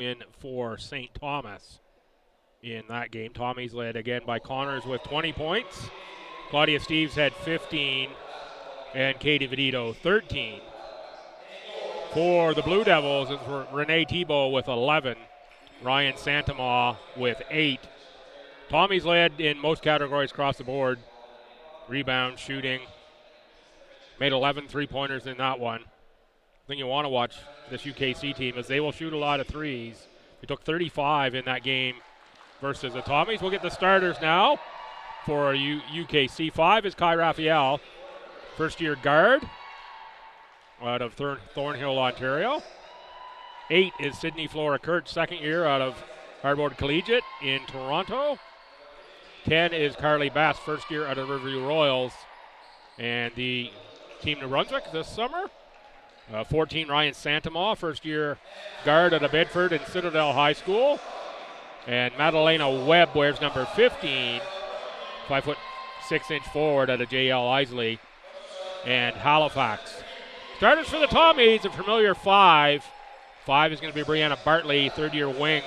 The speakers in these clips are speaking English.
in for St. Thomas in that game. Tommies led again by Connors with 20 points. Claudia Steves had 15 and Katie Vedito 13. For the Blue Devils, it's Renee Thibault with 11. Ryan Santamaw with 8. Tommies led in most categories across the board. Rebound, shooting. Made 11 three-pointers in that one. The thing you want to watch this UKC team is they will shoot a lot of threes. They took 35 in that game versus the Tommies. We'll get the starters now for UKC. 5 is Kai Raphael, first-year guard out of Thornhill, Ontario. 8 is Sydney Flora Kurtz, second year out of Hardboard Collegiate in Toronto. 10 is Carly Bass, first year out of Riverview Royals and the Team New Brunswick this summer. 14, Ryan Santamaw, first year guard out of Bedford and Citadel High School. And Madalena Webb wears number 15, 5'6" forward out of JL Isley and Halifax. Starters for the Tommies, a familiar 5. 5 is going to be Brianna Bartley, third-year wing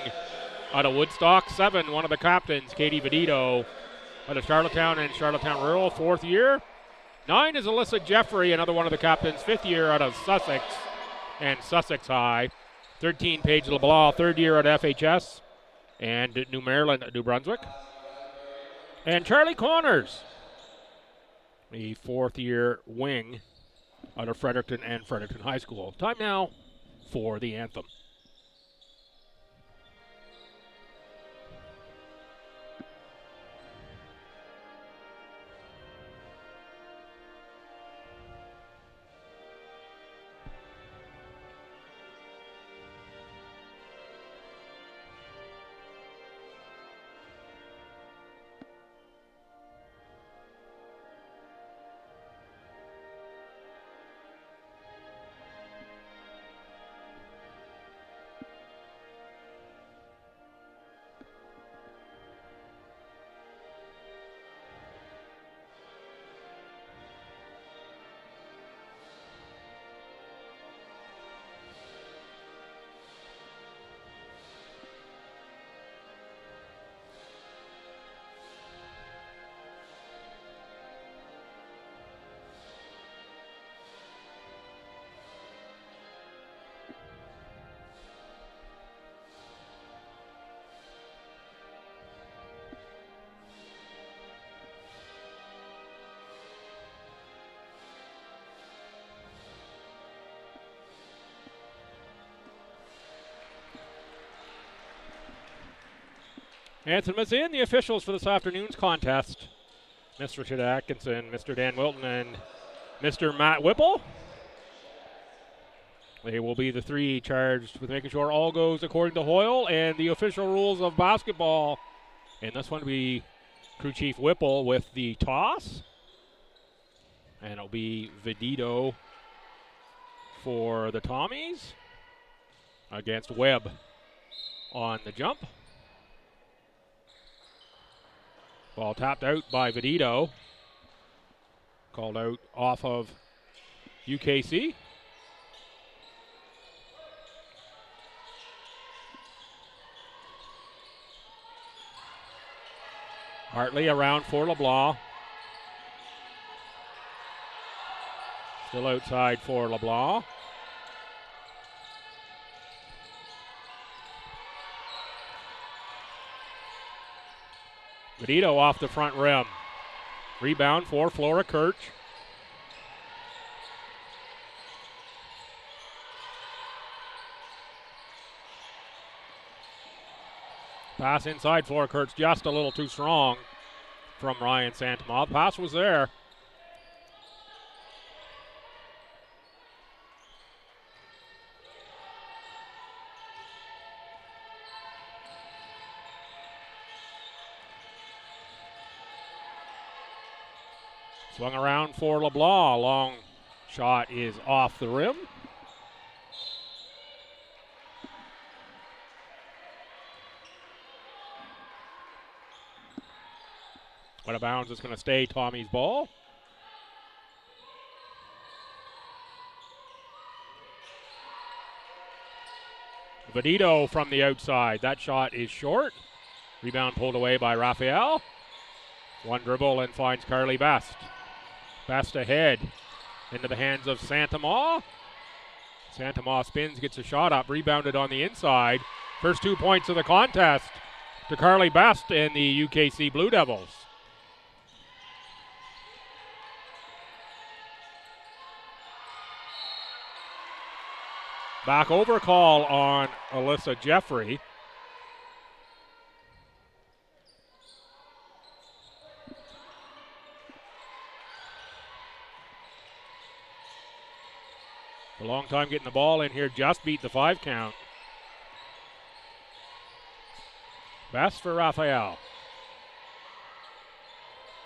out of Woodstock. 7, one of the captains, Katie Vedito, out of Charlottetown and Charlottetown Rural, fourth year. 9 is Alyssa Jeffrey, another one of the captains, fifth year out of Sussex and Sussex High. 13, Paige LeBlanc, third year at FHS and New Maryland, New Brunswick. And Charlie Connors, the fourth-year wing out of Fredericton and Fredericton High School. Time now for the anthem. Anthem is in. The officials for this afternoon's contest, Mr. Richard Atkinson, Mr. Dan Wilton, and Mr. Matt Whipple. They will be the three charged with making sure all goes according to Hoyle and the official rules of basketball. And this one will be Crew Chief Whipple with the toss. And it'll be Vedito for the Tommies against Webb on the jump. Ball tapped out by Vedito. Called out off of UKC. Hartley around for LeBlanc. Still outside for LeBlanc. Vedito off the front rim. Rebound for Flora Kirch. Pass inside Flora Kirch, just a little too strong from Ryan Santamaw. The pass was there. Swung around for LeBlanc. Long shot is off the rim. Out of bounds, it's going to stay Tommy's ball. Benito from the outside. That shot is short. Rebound pulled away by Raphael. One dribble and finds Carly Best. Best ahead into the hands of Santamaw. Santamaw spins, gets a shot up, rebounded on the inside. First 2 points of the contest to Carly Best and the UKC Blue Devils. Back over call on Alyssa Jeffrey. A long time getting the ball in here, just beat the 5 count. Best for Raphael.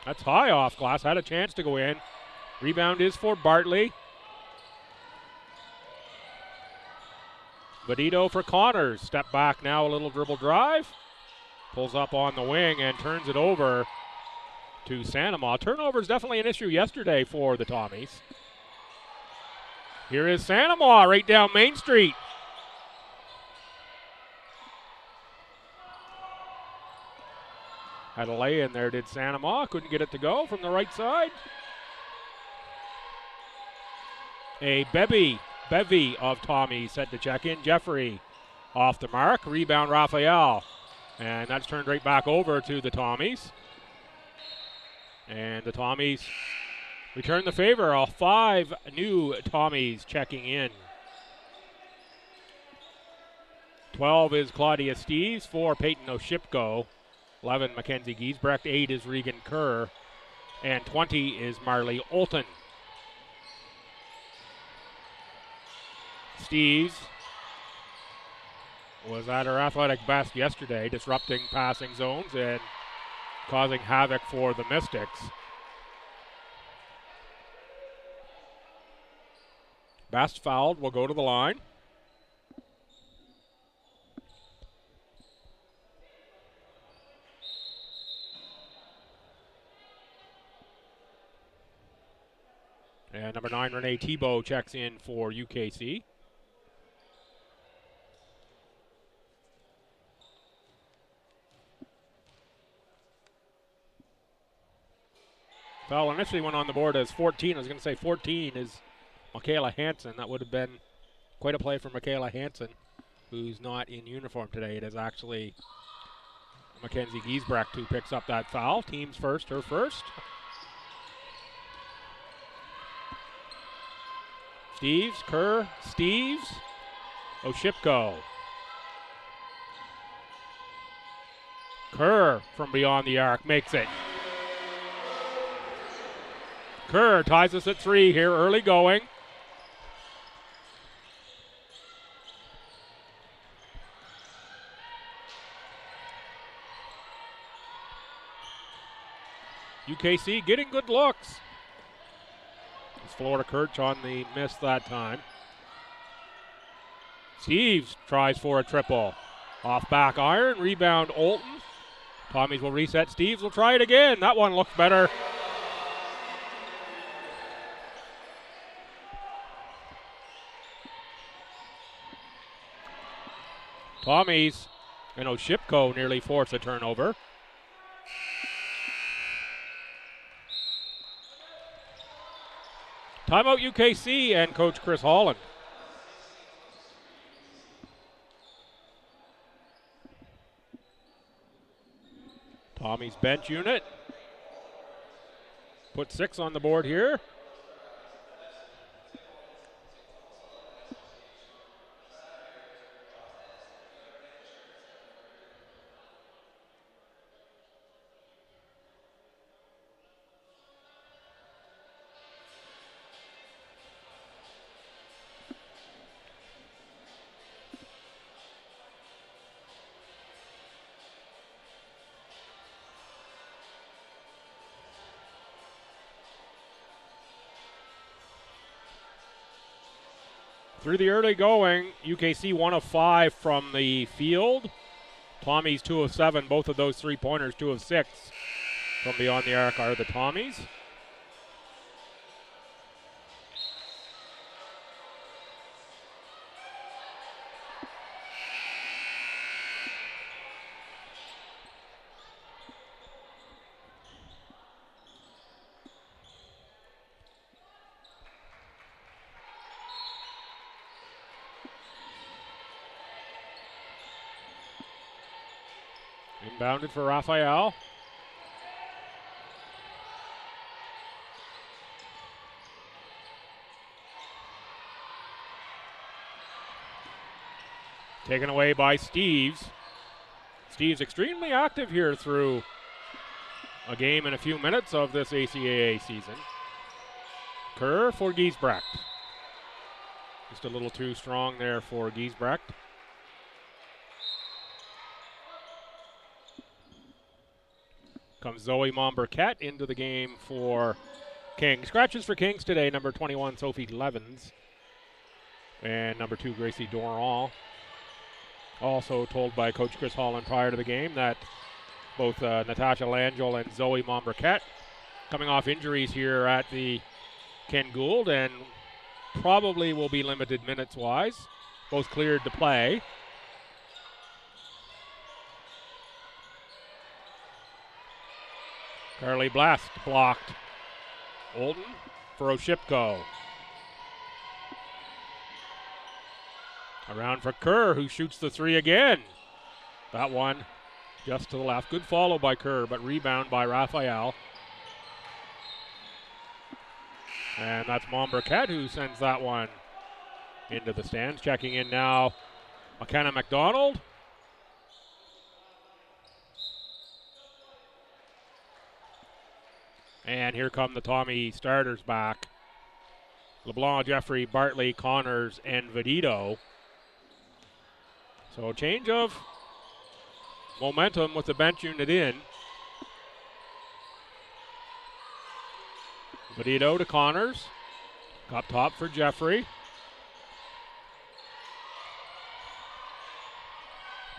That's high off glass, had a chance to go in. Rebound is for Bartley. Benito for Connors. Step back now, a little dribble drive. Pulls up on the wing and turns it over to Santamaw. Turnover is definitely an issue yesterday for the Tommies. Here is Santamaw right down Main Street. Had a lay in there, did Santamaw. Couldn't get it to go from the right side. A bevy of Tommies set to check in. Jeffrey off the mark. Rebound Raphael. And that's turned right back over to the Tommies. And the Tommies return the favor. All 5 new Tommies checking in. 12 is Claudia Steves, 4 Peyton Oshipko, 11 Mackenzie Giesbrecht, 8 is Regan Kerr, and 20 is Marley Olton. Steves was at her athletic best yesterday, disrupting passing zones and causing havoc for the Mystics. Best fouled, will go to the line. And number 9, Renee Thibault, checks in for UKC. Foul initially went on the board as 14. I was going to say 14 is Michaela Hansen. That would have been quite a play for Michaela Hansen, who's not in uniform today. It is actually Mackenzie Giesbrecht who picks up that foul. Team's first, her first. Steves, Kerr, Steves, Oshipko. Kerr from beyond the arc makes it. Kerr ties us at 3 here, early going. UKC getting good looks. It's Florida Kirch on the miss that time. Steves tries for a triple. Off back iron, rebound Olton. Tommies will reset, Steves will try it again. That one looks better. Tommies and Oshipko nearly force a turnover. Timeout UKC and Coach Chris Holland. Tommy's bench unit. Put 6 on the board here. Through the early going, UKC 1 of 5 from the field. Tommies 2 of 7, both of those 3-pointers, 2 of 6 from beyond the arc are the Tommies. Inbounded for Raphael. Taken away by Steves. Steves extremely active here through a game and a few minutes of this ACAA season. Kerr for Giesbrecht. Just a little too strong there for Giesbrecht. Comes Zoe Momberquette into the game for Kings. Scratches for Kings today, number 21, Sophie Levens. And number 2, Gracie Doran. Also told by Coach Chris Holland prior to the game that both Natasha Langell and Zoe Momberquette coming off injuries here at the Ken Gould and probably will be limited minutes-wise. Both cleared to play. Carly Blast blocked. Olden for Oshipko. Around for Kerr, who shoots the three again. That one just to the left. Good follow by Kerr, but rebound by Raphael. And that's Momberquette who sends that one into the stands. Checking in now, McKenna McDonald. And here come the Tommy starters back. LeBlanc, Jeffrey, Bartley, Connors, and Vedito. So a change of momentum with the bench unit in. Vedito to Connors. Up top for Jeffrey.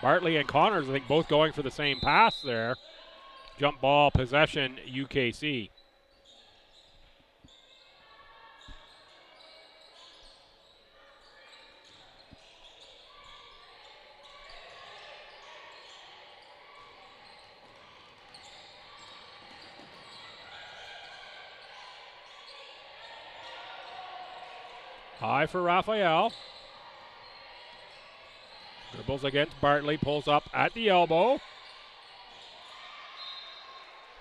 Bartley and Connors, I think, both going for the same pass there. Jump ball, possession, UKC. High for Raphael. Dribbles against Bartley, pulls up at the elbow.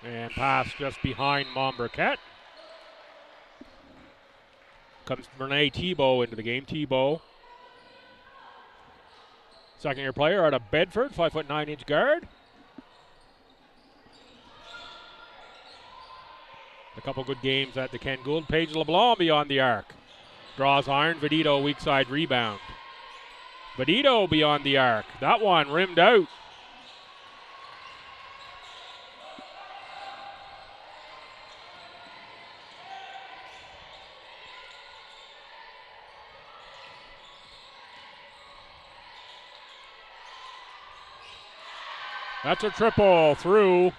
And pass just behind Momberquette. Comes Renee Thibault into the game. Thibault, second-year player out of Bedford, 5'9" guard. A couple good games at the Ken Gould. Paige LeBlanc beyond the arc. Draws iron. Vedito, weak side rebound. Vedito beyond the arc. That one rimmed out. That's a triple through.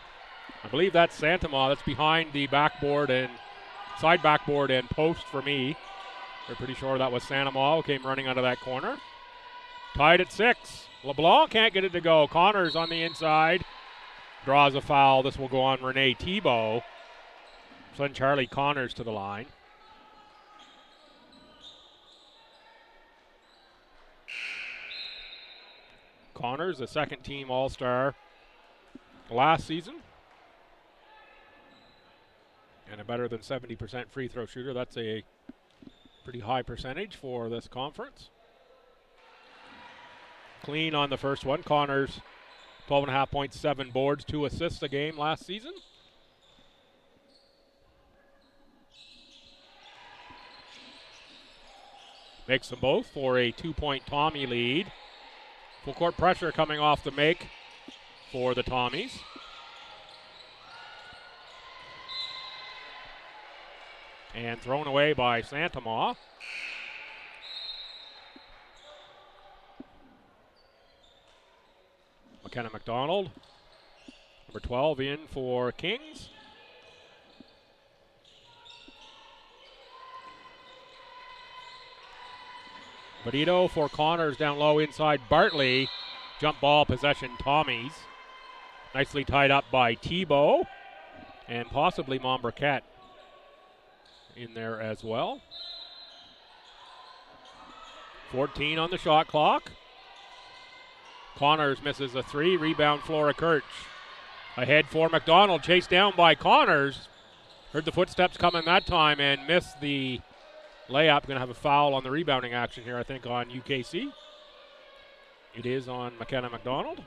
I believe that's Santama. That's behind the backboard and side backboard and post for me. We're pretty sure that was Santama who came running out of that corner. Tied at 6. LeBlanc can't get it to go. Connors on the inside. Draws a foul. This will go on Renee Thibault. Send Charlie Connors to the line. Connors, a second-team All-Star last season. And a better than 70% free throw shooter. That's a pretty high percentage for this conference. Clean on the first one. Connors, 12.5 points, 7 boards, 2 assists a game last season. Makes them both for a 2-point Tommy lead. Full court pressure coming off the make for the Tommies. And thrown away by Santama. McKenna McDonald, number 12, in for Kings. Vedito for Connors down low inside Bartley. Jump ball possession Tommies. Nicely tied up by Thibault and possibly Momberquette in there as well. 14 on the shot clock. Connors misses a three. Rebound, Flora Kirch. Ahead for McDonald. Chased down by Connors. Heard the footsteps coming that time and missed the layup. Going to have a foul on the rebounding action here, I think, on UKC. It is on McKenna McDonald.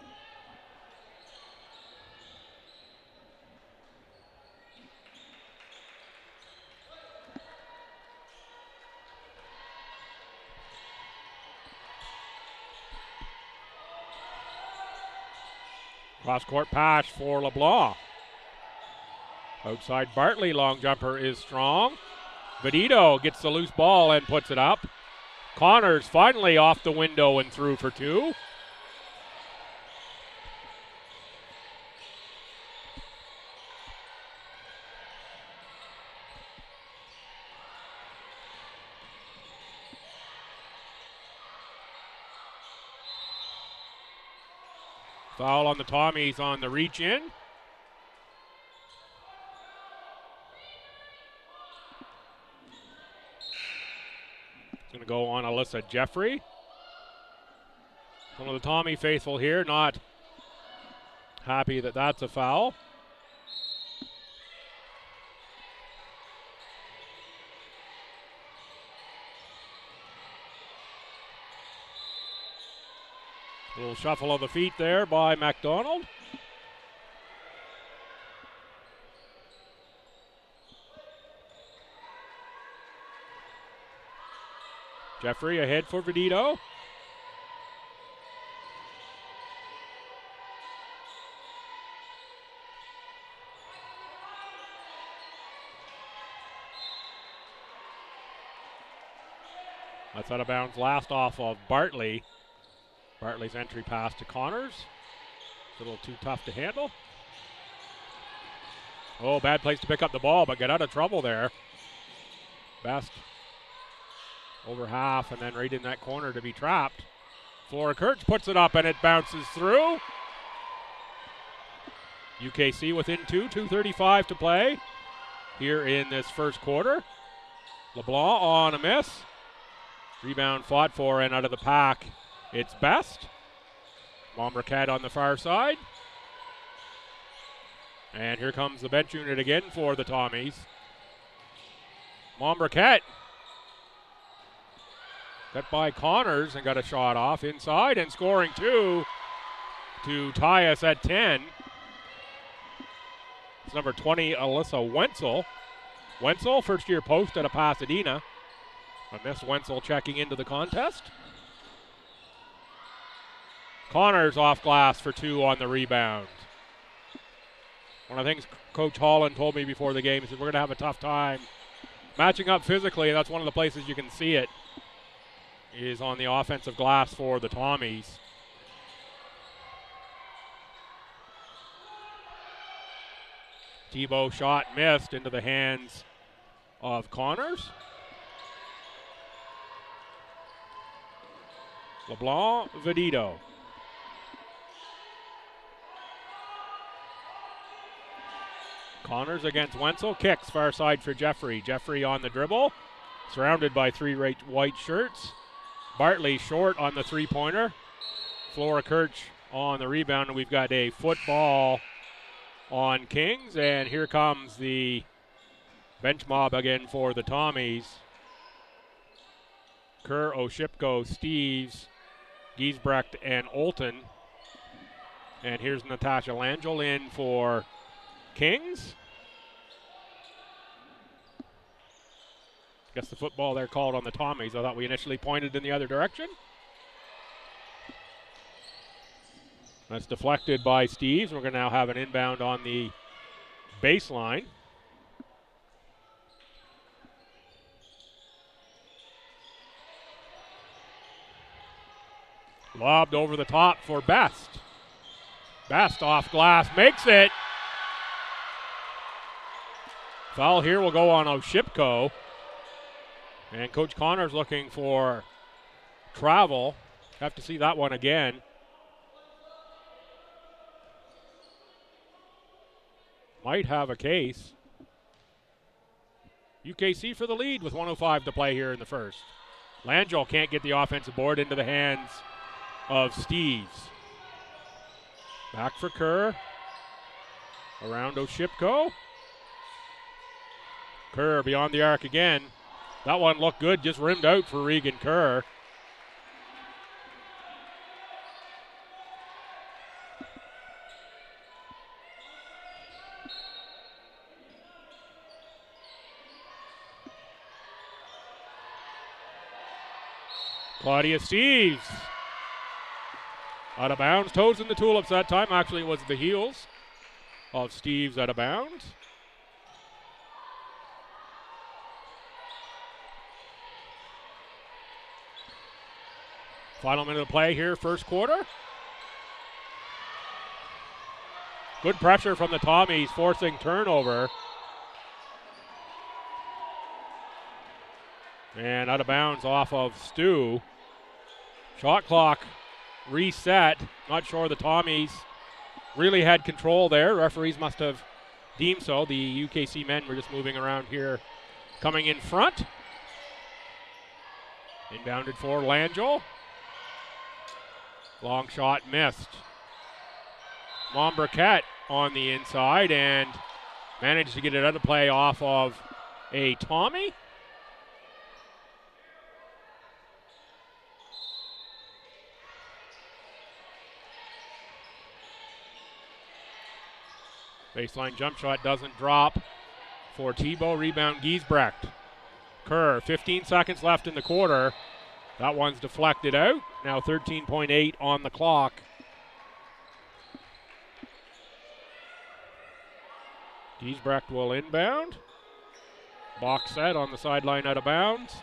Cross-court pass for LeBlanc. Outside Bartley, long jumper is strong. Vedito gets the loose ball and puts it up. Connors finally off the window and through for two. Foul on the Tommies on the reach in. It's going to go on Alyssa Jeffrey. One of the Tommy faithful here, not happy that that's a foul. A little shuffle of the feet there by McDonald. Jeffrey ahead for Vedito. That's out of bounds last off of Bartley. Bartley's entry pass to Connors. It's a little too tough to handle. Oh, bad place to pick up the ball, but get out of trouble there. Best over half and then right in that corner to be trapped. Flora Kirch puts it up and it bounces through. UKC within 2:35 to play here in this first quarter. LeBlanc on a miss. Rebound fought for and out of the pack. It's Best. Mombricat on the far side. And here comes the bench unit again for the Tommies. Mombricat. Cut by Connors and got a shot off inside and scoring two to tie us at 10. It's number 20, Alyssa Wenzel. Wenzel, first year post out of Pasadena. I miss Wenzel checking into the contest. Connors off glass for two on the rebound. One of the things Coach Holland told me before the game, he said, we're going to have a tough time matching up physically, and that's one of the places you can see it, is on the offensive glass for the Tommies. Tebow shot missed into the hands of Connors. LeBlanc, Vedito. Connors against Wenzel, kicks far side for Jeffrey. Jeffrey on the dribble, surrounded by three white shirts. Bartley short on the three-pointer. Flora Kirch on the rebound, and we've got a football on Kings, and here comes the bench mob again for the Tommies. Kerr, Oshipko, Steves, Giesbrecht, and Olton. And here's Natasha Langell in for Kings. Guess the football there called on the Tommies. I thought we initially pointed in the other direction. That's deflected by Steves. We're going to now have an inbound on the baseline. Lobbed over the top for Best. Best off glass, makes it. Foul here will go on Oshipko. And Coach Connors looking for travel. Have to see that one again. Might have a case. UKC for the lead with 1:05 to play here in the first. Langell can't get the offensive board into the hands of Steves. Back for Kerr. Around Oshipko. Kerr beyond the arc again. That one looked good, just rimmed out for Regan Kerr. Claudia Steves. Out of bounds. Toes in the tulips that time. Actually, it was the heels of Steves out of bounds. Final minute of play here, first quarter. Good pressure from the Tommies, forcing turnover. And out of bounds off of Stu. Shot clock reset. Not sure the Tommies really had control there. Referees must have deemed so. The UKC men were just moving around here, coming in front. Inbounded for Langell. Long shot missed. Mombriquette on the inside and managed to get it out of play off of a Tommy. Baseline jump shot doesn't drop for Tebow. Rebound Giesbrecht. Kerr, 15 seconds left in the quarter. That one's deflected out. Now 13.8 on the clock. Giesbrecht will inbound. Box set on the sideline out of bounds.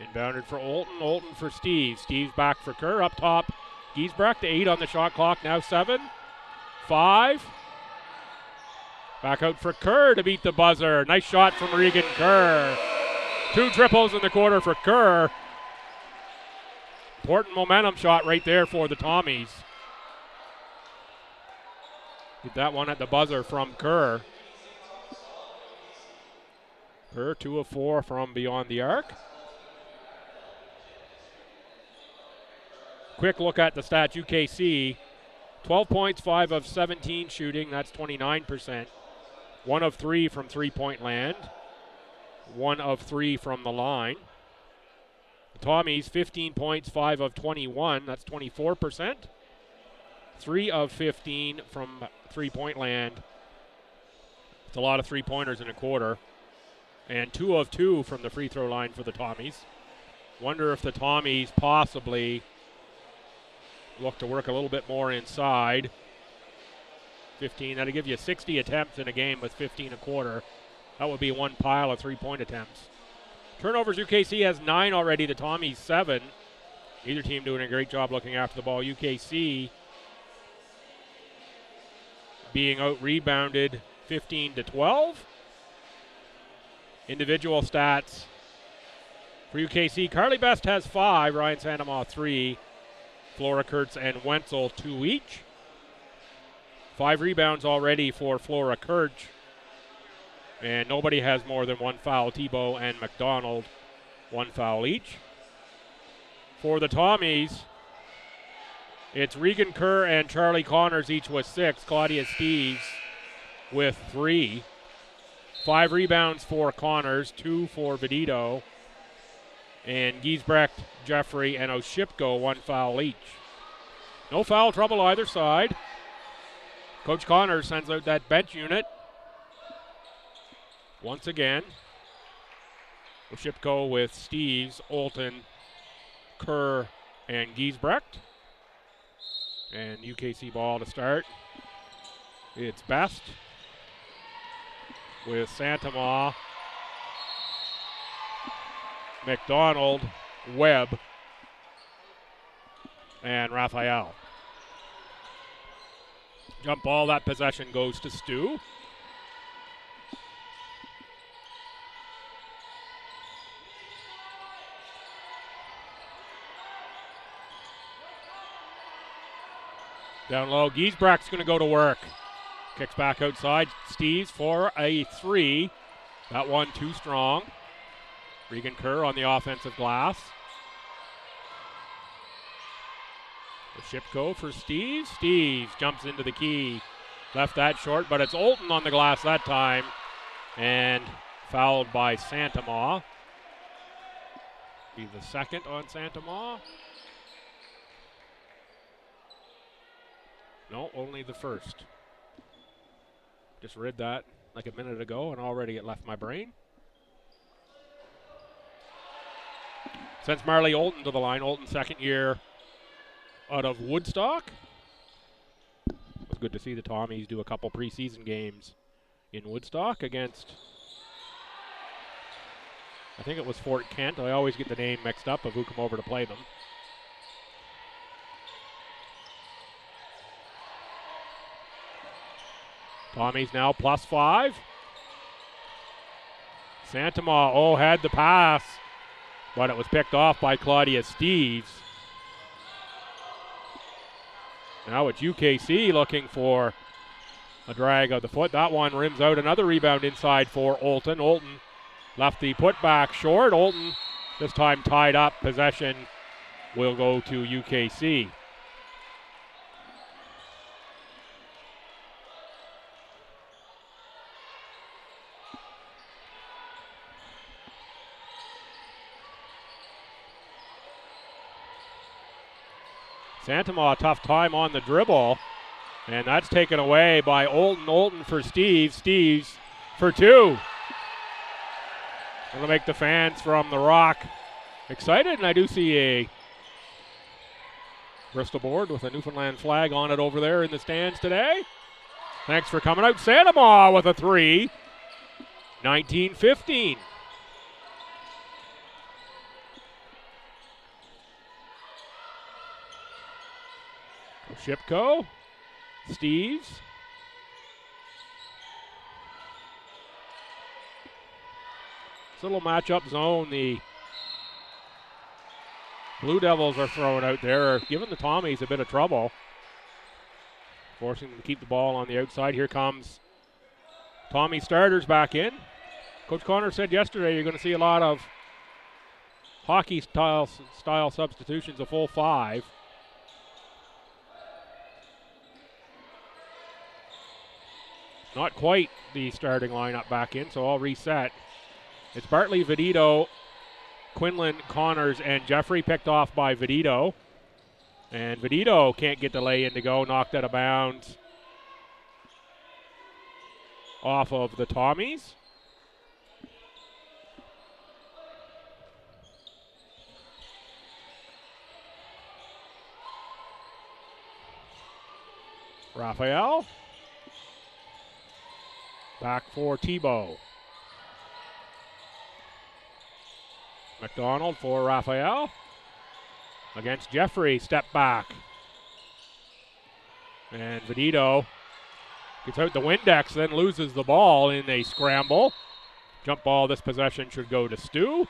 Inbounded for Olton. Olton for Steves. Steves back for Kerr. Up top, Giesbrecht. 8 on the shot clock. Now 7. 5. Back out for Kerr to beat the buzzer. Nice shot from Regan Kerr. 2 triples in the quarter for Kerr. Important momentum shot right there for the Tommies. Get that one at the buzzer from Kerr. Kerr 2 of 4 from beyond the arc. Quick look at the stats. UKC, 12 points, 5 of 17 shooting. That's 29%. 1 of 3 from three-point land. 1 of 3 from the line. The Tommies, 15 points, 5 of 21. That's 24%. 3 of 15 from three-point land. It's a lot of three-pointers in a quarter. And 2 of 2 from the free throw line for the Tommies. Wonder if the Tommies possibly look to work a little bit more inside. 15, that'll give you 60 attempts in a game with 15 a quarter. That would be one pile of three-point attempts. Turnovers, UKC has 9 already, the Tommies 7. Either team doing a great job looking after the ball. UKC being out-rebounded 15-12. Individual stats for UKC. Carly Best has 5, Ryan Santamaw 3. Flora Kurtz and Wenzel 2 each. 5 rebounds already for Flora Kurtz. And nobody has more than 1 foul. Tebow and McDonald, 1 foul each. For the Tommies, it's Regan Kerr and Charlie Connors each with 6. Claudia Steves with 3. 5 rebounds for Connors, 2 for Vedito. And Giesbrecht, Jeffrey, and Oshipko, 1 foul each. No foul trouble either side. Coach Connors sends out that bench unit. Once again, Oshipko with Steves, Olton, Kerr, and Giesbrecht. And UKC ball to start. It's Best with Santamaw, McDonald, Webb, and Raphael. Jump ball, that possession goes to Stu. Down low, Giesbrecht's going to go to work. Kicks back outside, Steves for a 3. That one too strong. Regan Kerr on the offensive glass. Shipko for Steves. Steves jumps into the key. Left that short, but it's Olton on the glass that time. And fouled by Santamaw. Be the second on Santamaw. No, only the first. Just read that like a minute ago and already it left my brain. Sends Marley Olton to the line. Olton, second year out of Woodstock. It was good to see the Tommies do a couple preseason games in Woodstock against, I think it was Fort Kent. I always get the name mixed up of who come over to play them. Tommies now +5. Santamaw, had the pass, but it was picked off by Claudia Steves. Now it's UKC looking for a drag of the foot. That one rims out. Another rebound inside for Olton. Olton left the putback short. Olton this time tied up. Possession will go to UKC. Santamaw, tough time on the dribble, and that's taken away by Olton. Olton for Steves. Steves for two. Going to make the fans from the Rock excited, and I do see a Bristol board with a Newfoundland flag on it over there in the stands today. Thanks for coming out. Santamaw with a three. 19-15. Shipko, Steves. It's a little matchup zone the Blue Devils are throwing out there, giving the Tommies a bit of trouble, forcing them to keep the ball on the outside. Here comes Tommy starters back in. Coach Connor said yesterday you're going to see a lot of hockey style substitutions, a full 5. Not quite the starting lineup back in, so I'll reset. It's Bartley, Vedito, Quinlan, Connors, and Jeffrey, picked off by Vedito. And Vedito can't get the lay-in to go, knocked out of bounds off of the Tommies. Raphael. Back for Tebow. McDonald for Raphael. Against Jeffrey, step back. And Vedito gets out the Windex, then loses the ball in a scramble. Jump ball, this possession should go to Stu.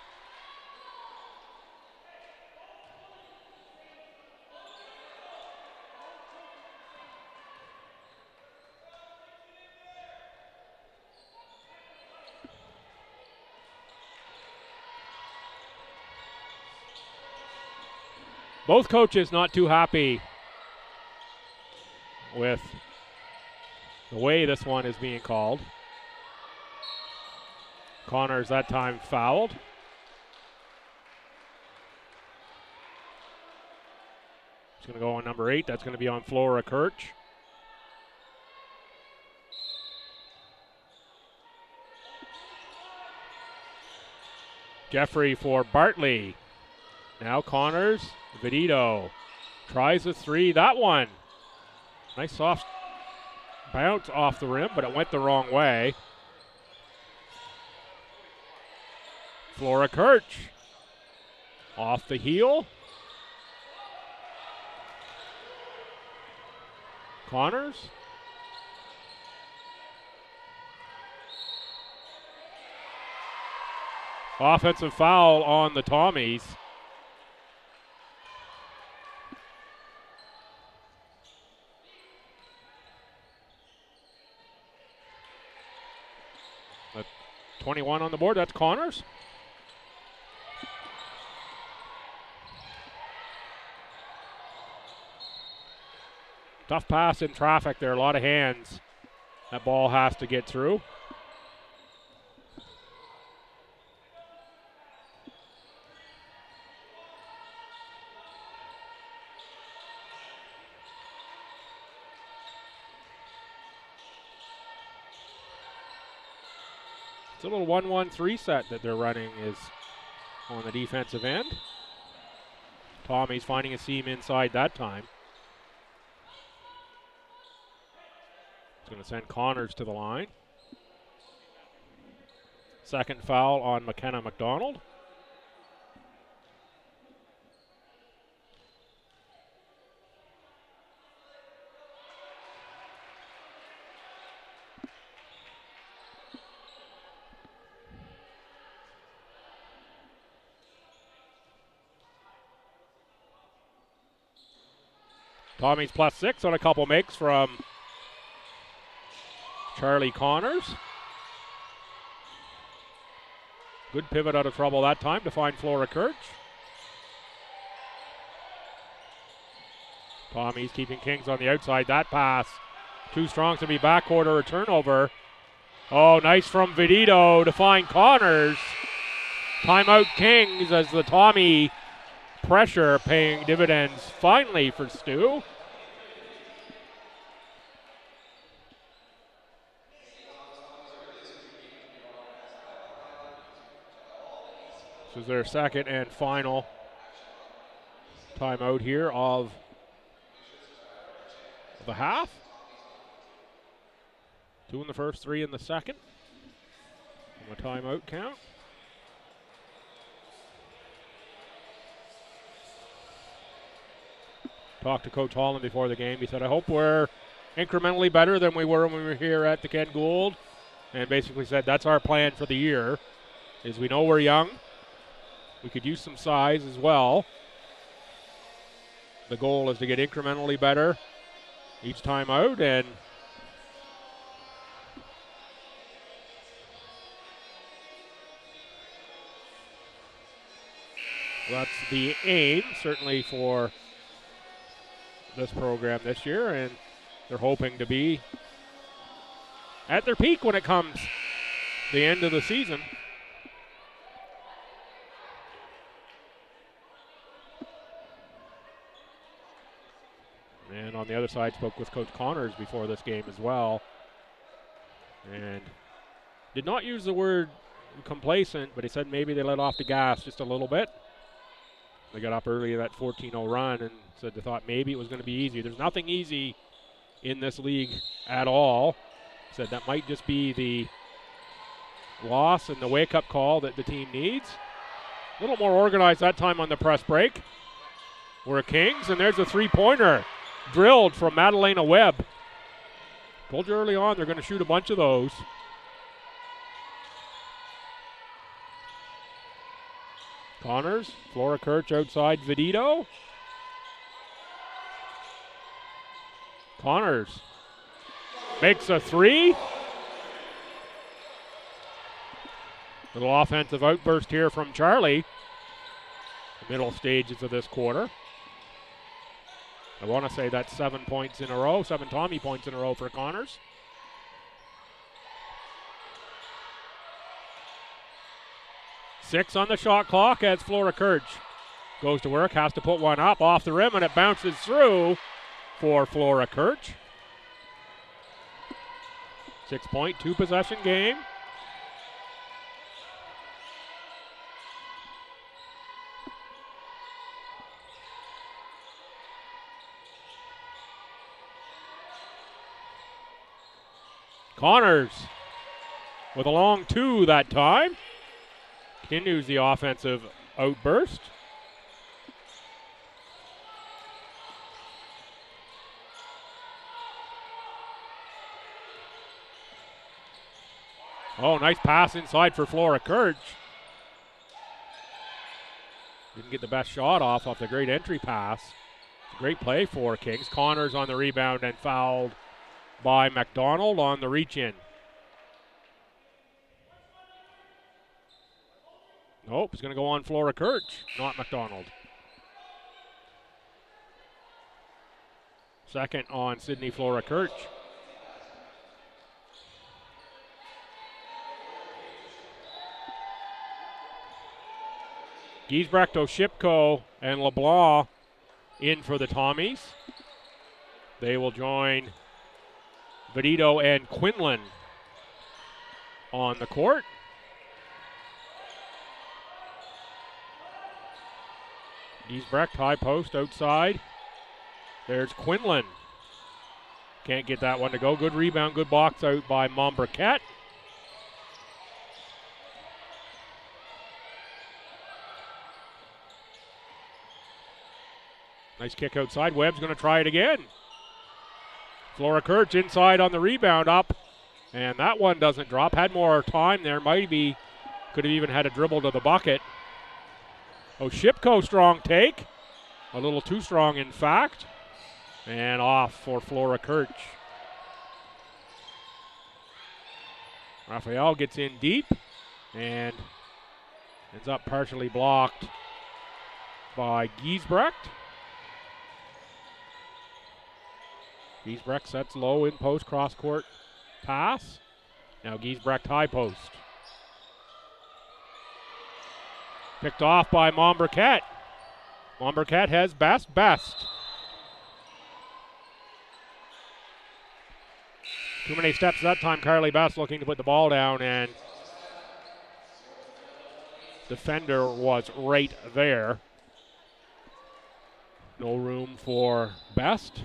Both coaches not too happy with the way this one is being called. Connors that time fouled. It's going to go on number 8. That's going to be on Flora Kirch. Jeffrey for Bartley. Now Connors, Vedito tries a 3. That one, nice soft bounce off the rim, but it went the wrong way. Flora Kirch off the heel. Connors. Offensive foul on the Tommies. At 21 on the board, that's Connors. Tough pass in traffic there, a lot of hands. That ball has to get through. It's a little 1-1-3 set that they're running is on the defensive end. Tommy's finding a seam inside that time. He's going to send Connors to the line. Second foul on McKenna McDonald. Tommy's +6 on a couple makes from Charlie Connors. Good pivot out of trouble that time to find Flora Kirch. Tommy's keeping Kings on the outside. That pass too strong to be backcourt or a turnover. Oh, nice from Vedito to find Connors. Timeout Kings as the Tommy pressure paying dividends finally for Stu. This is their second and final timeout here of the half. 2 in the first, 3 in the second. On the timeout count. Talked to Coach Holland before the game. He said, I hope we're incrementally better than we were when we were here at the Ken Gould. And basically said, that's our plan for the year, is we know we're young. We could use some size as well. The goal is to get incrementally better each time out, and that's the aim, certainly for this program this year, and they're hoping to be at their peak when it comes the end of the season. And on the other side, spoke with Coach Connors before this game as well, and did not use the word complacent, but he said maybe they let off the gas just a little bit. They got up early in that 14-0 run and said they thought maybe it was going to be easy. There's nothing easy in this league at all. Said that might just be the loss and the wake-up call that the team needs. A little more organized that time on the press break. We're Kings, and there's a three-pointer drilled from Madalena Webb. Told you early on they're going to shoot a bunch of those. Connors, Flora Kirch outside Vedito. Connors makes a three. Little offensive outburst here from Charlie. The middle stages of this quarter. I want to say that's 7 points in a row, 7 Tommy points in a row for Connors. Six on the shot clock as Flora Kirch goes to work, has to put one up off the rim, and it bounces through for Flora Kirch. 6-point, 2-possession game. Connors with a long two that time. Continues the offensive outburst. Oh, nice pass inside for Flora Kirch. Didn't get the best shot off the great entry pass. Great play for Kings. Connors on the rebound and fouled by McDonald on the reach-in. Nope, it's going to go on Flora Kirch, not McDonald. Second on Sydney Flora Kirch. Giesbrecht, Oshipko, and LeBlanc in for the Tommies. They will join Vedito and Quinlan on the court. Giesbrecht, high post outside. There's Quinlan. Can't get that one to go. Good rebound, good box out by Montbriquet. Nice kick outside. Webb's going to try it again. Flora Kirch inside on the rebound, up. And that one doesn't drop. Had more time there. Maybe could have even had a dribble to the bucket. Oshipko, strong take. A little too strong, in fact. And off for Flora Kirch. Raphael gets in deep and ends up partially blocked by Giesbrecht. Giesbrecht sets low in post, cross-court pass. Now Giesbrecht high post. Picked off by Montbriquet. Montbriquet has best. Too many steps that time. Carly Best looking to put the ball down, and defender was right there. No room for Best.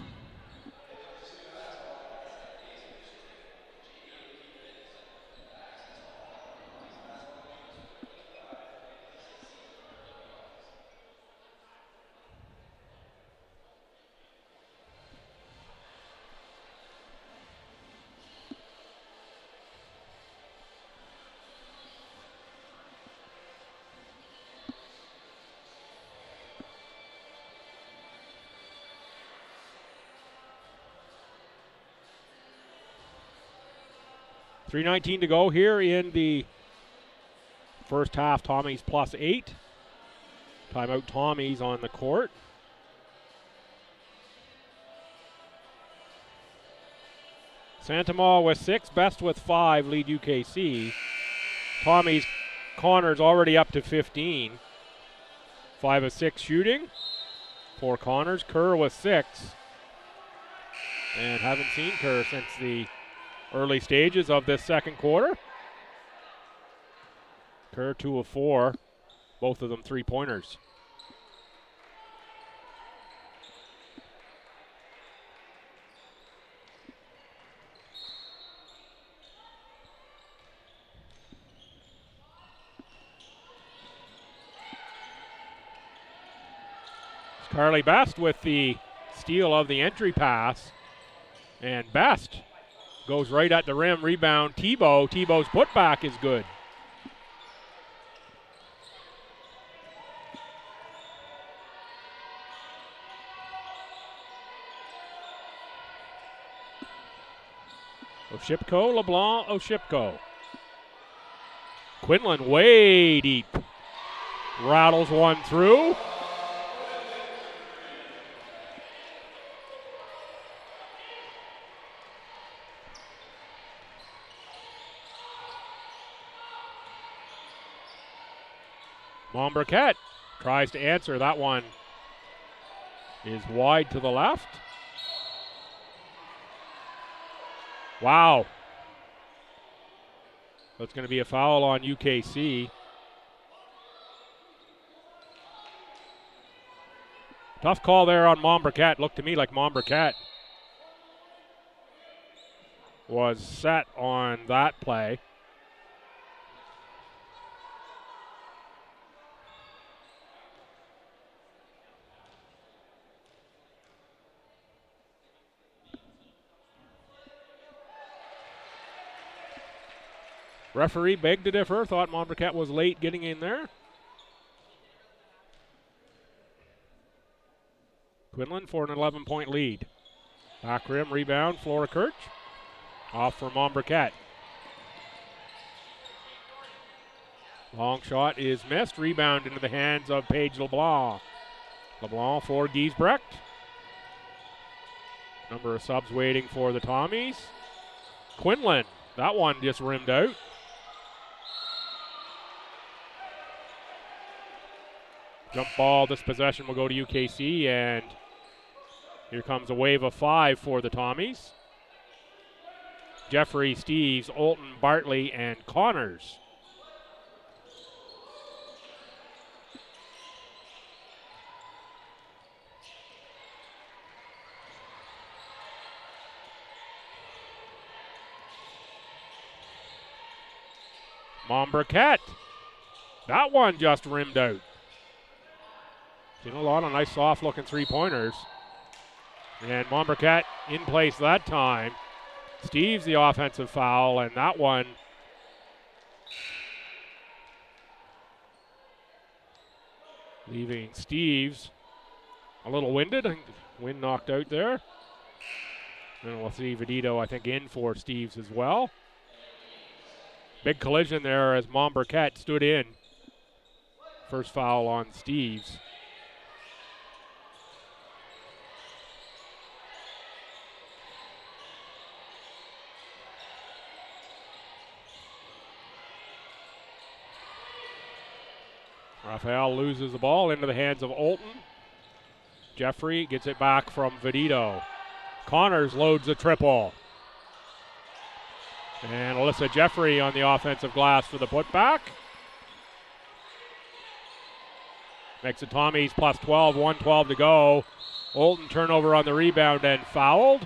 .319 to go here in the first half. Tommies +8. Timeout Tommies on the court. Santamaw with 6, Best with 5, lead UKC. Tommies, Connors already up to 15. 5 of 6 shooting for Connors. Kerr with 6. And haven't seen Kerr since the early stages of this second quarter. Kerr 2 of 4, both of them 3-pointers. Carly Best with the steal of the entry pass, and Best goes right at the rim. Rebound Tebow. Tebow's putback is good. Oshipko, LeBlanc, Oshipko. Quinlan way deep. Rattles one through. Montbriquet tries to answer. That one is wide to the left. Wow. That's going to be a foul on UKC. Tough call there on Montbriquet. Looked to me like Montbriquet was set on that play. Referee begged to differ, thought Montbriquet was late getting in there. Quinlan for an 11-point lead. Back rim rebound, Flora Kirch. Off for Montbriquet. Long shot is missed. Rebound into the hands of Paige LeBlanc. LeBlanc for Giesbrecht. Number of subs waiting for the Tommies. Quinlan, that one just rimmed out. Jump ball, this possession will go to UKC, and here comes a wave of 5 for the Tommies. Jeffrey, Steves, Olton, Bartley, and Connors. Mombriquette. That one just rimmed out. Seen a lot of nice soft-looking three-pointers. And Mombriquette in place that time. Steve's the offensive foul, and that one leaving Steves a little winded. Wind knocked out there. And we'll see Vedito, I think, in for Steves as well. Big collision there as Mombriquette stood in. First foul on Steves. Raphael loses the ball into the hands of Olton. Jeffrey gets it back from Vedito. Connors loads a triple. And Alyssa Jeffrey on the offensive glass for the putback. Makes it Tommies plus 12, 1:12 to go. Olton turnover on the rebound and fouled.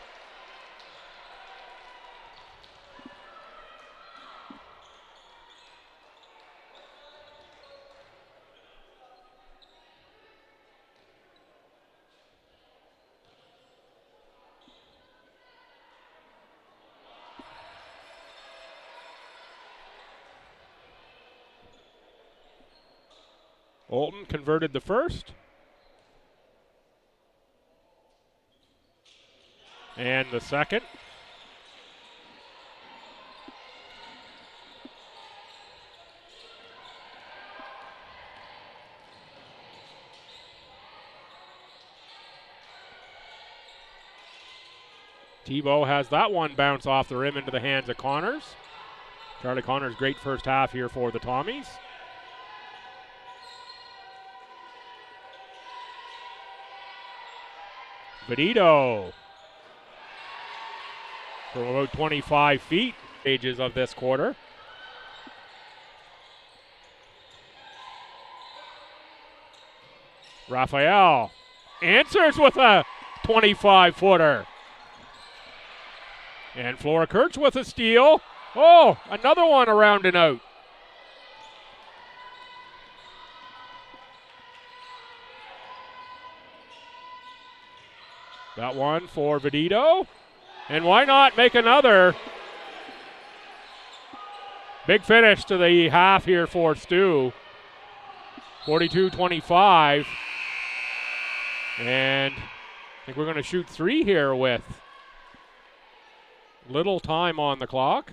Olton converted the first. And the second. Tebow has that one bounce off the rim into the hands of Connors. Charlie Connors, great first half here for the Tommies. Vedito from about 25 feet, stages of this quarter. Raphael answers with a 25-footer. And Flora Kurtz with a steal. Oh, another one around and out. That one for Vedito. And why not make another? Big finish to the half here for STU. 42-25. And I think we're going to shoot 3 here with little time on the clock.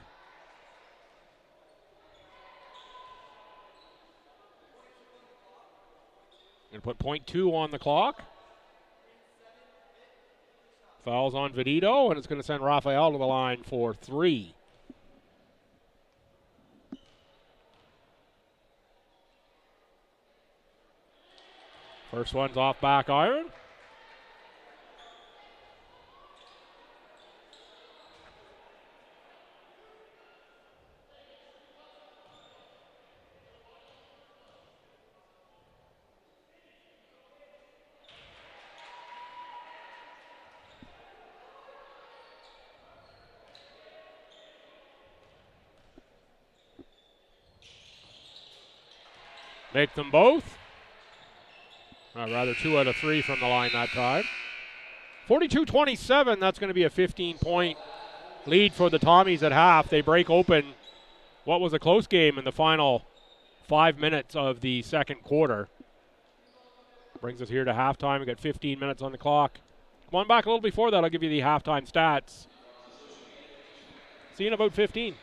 Going to put .2 on the clock. Fouls on Vedito, and it's going to send Raphael to the line for 3. First one's off back iron. Make them both. Rather 2 out of 3 from the line that time. 42-27, that's going to be a 15-point lead for the Tommies at half. They break open what was a close game in the final 5 minutes of the second quarter. Brings us here to halftime. We got 15 minutes on the clock. Come on back a little before that. I'll give you the halftime stats. See you in about 15.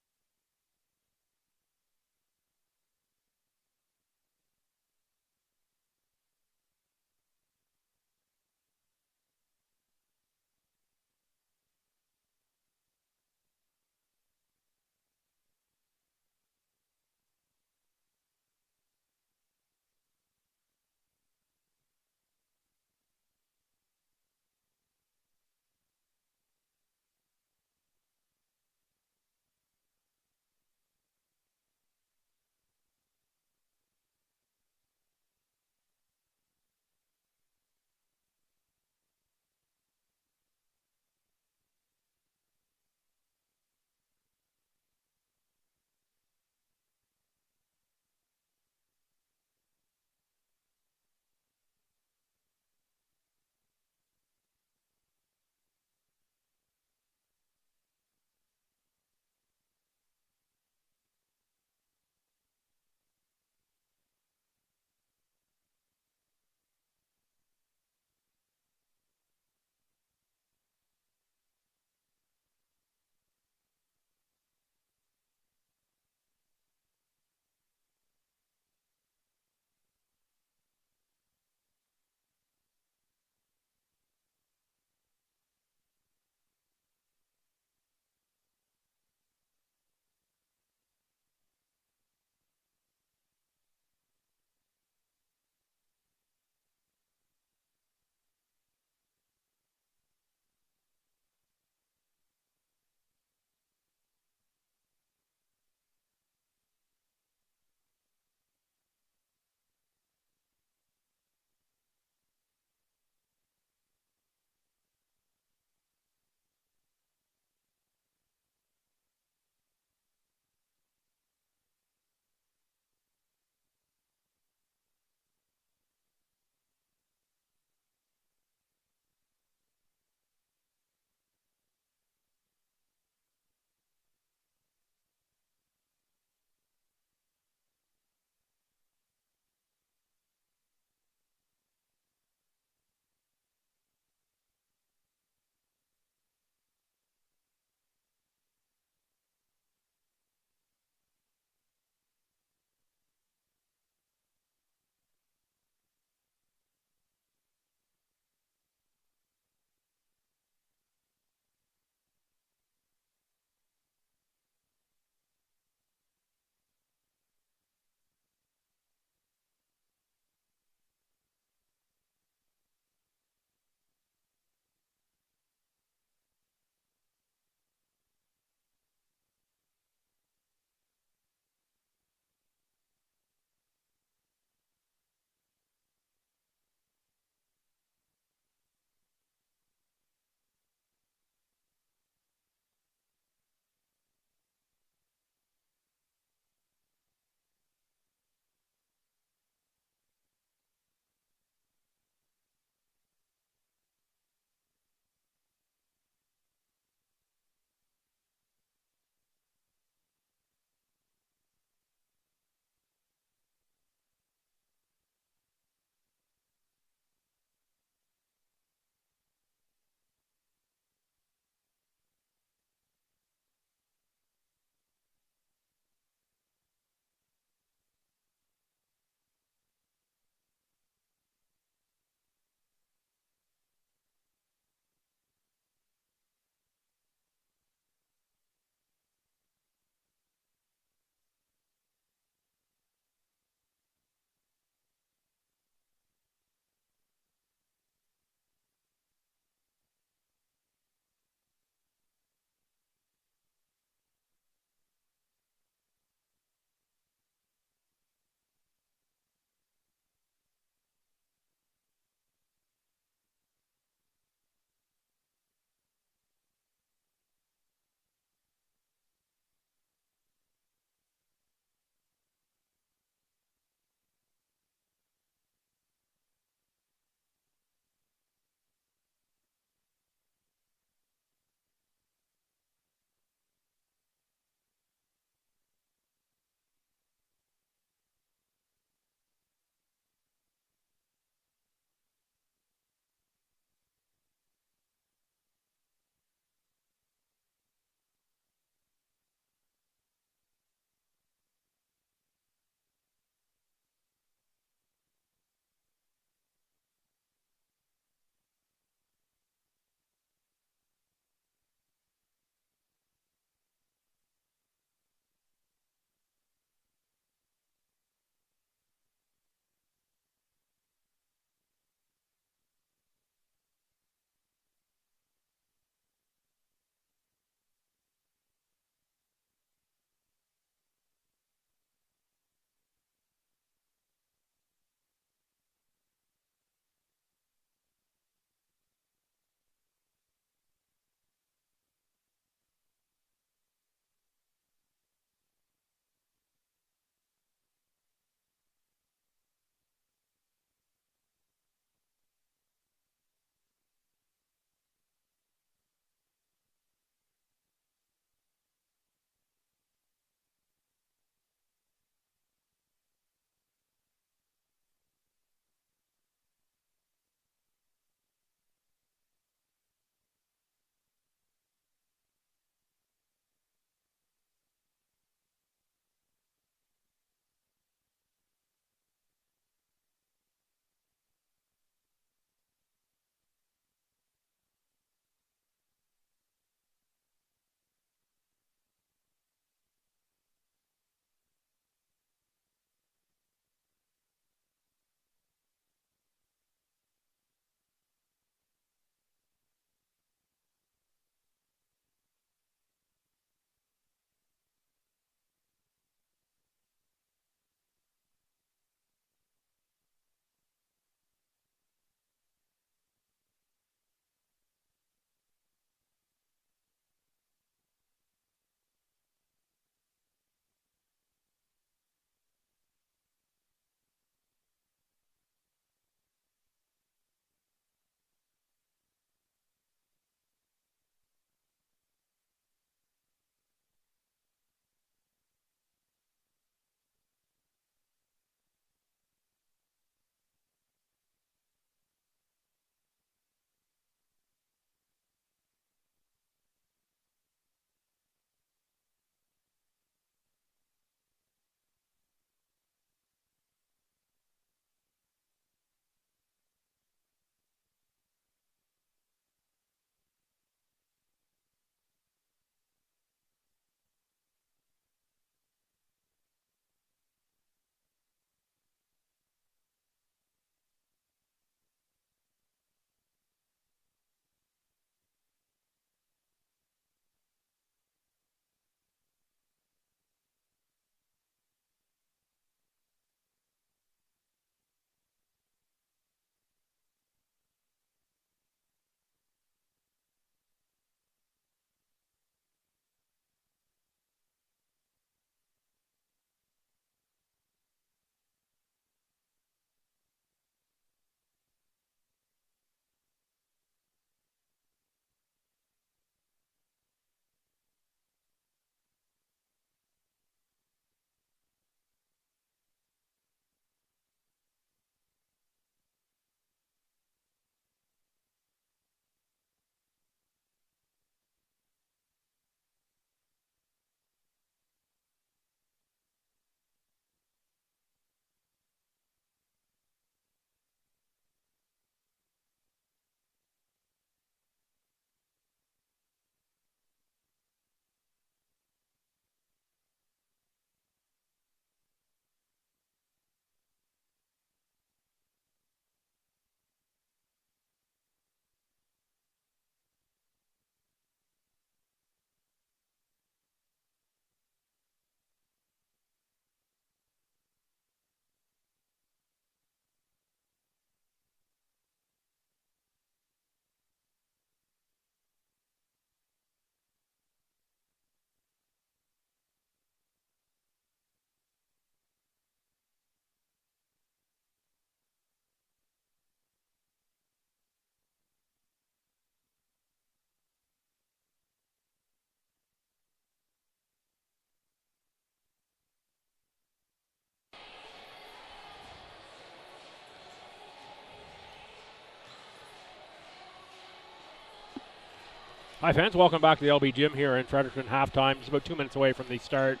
Hi fans, welcome back to the LB Gym here in Fredericton. Halftime, just about 2 minutes away from the start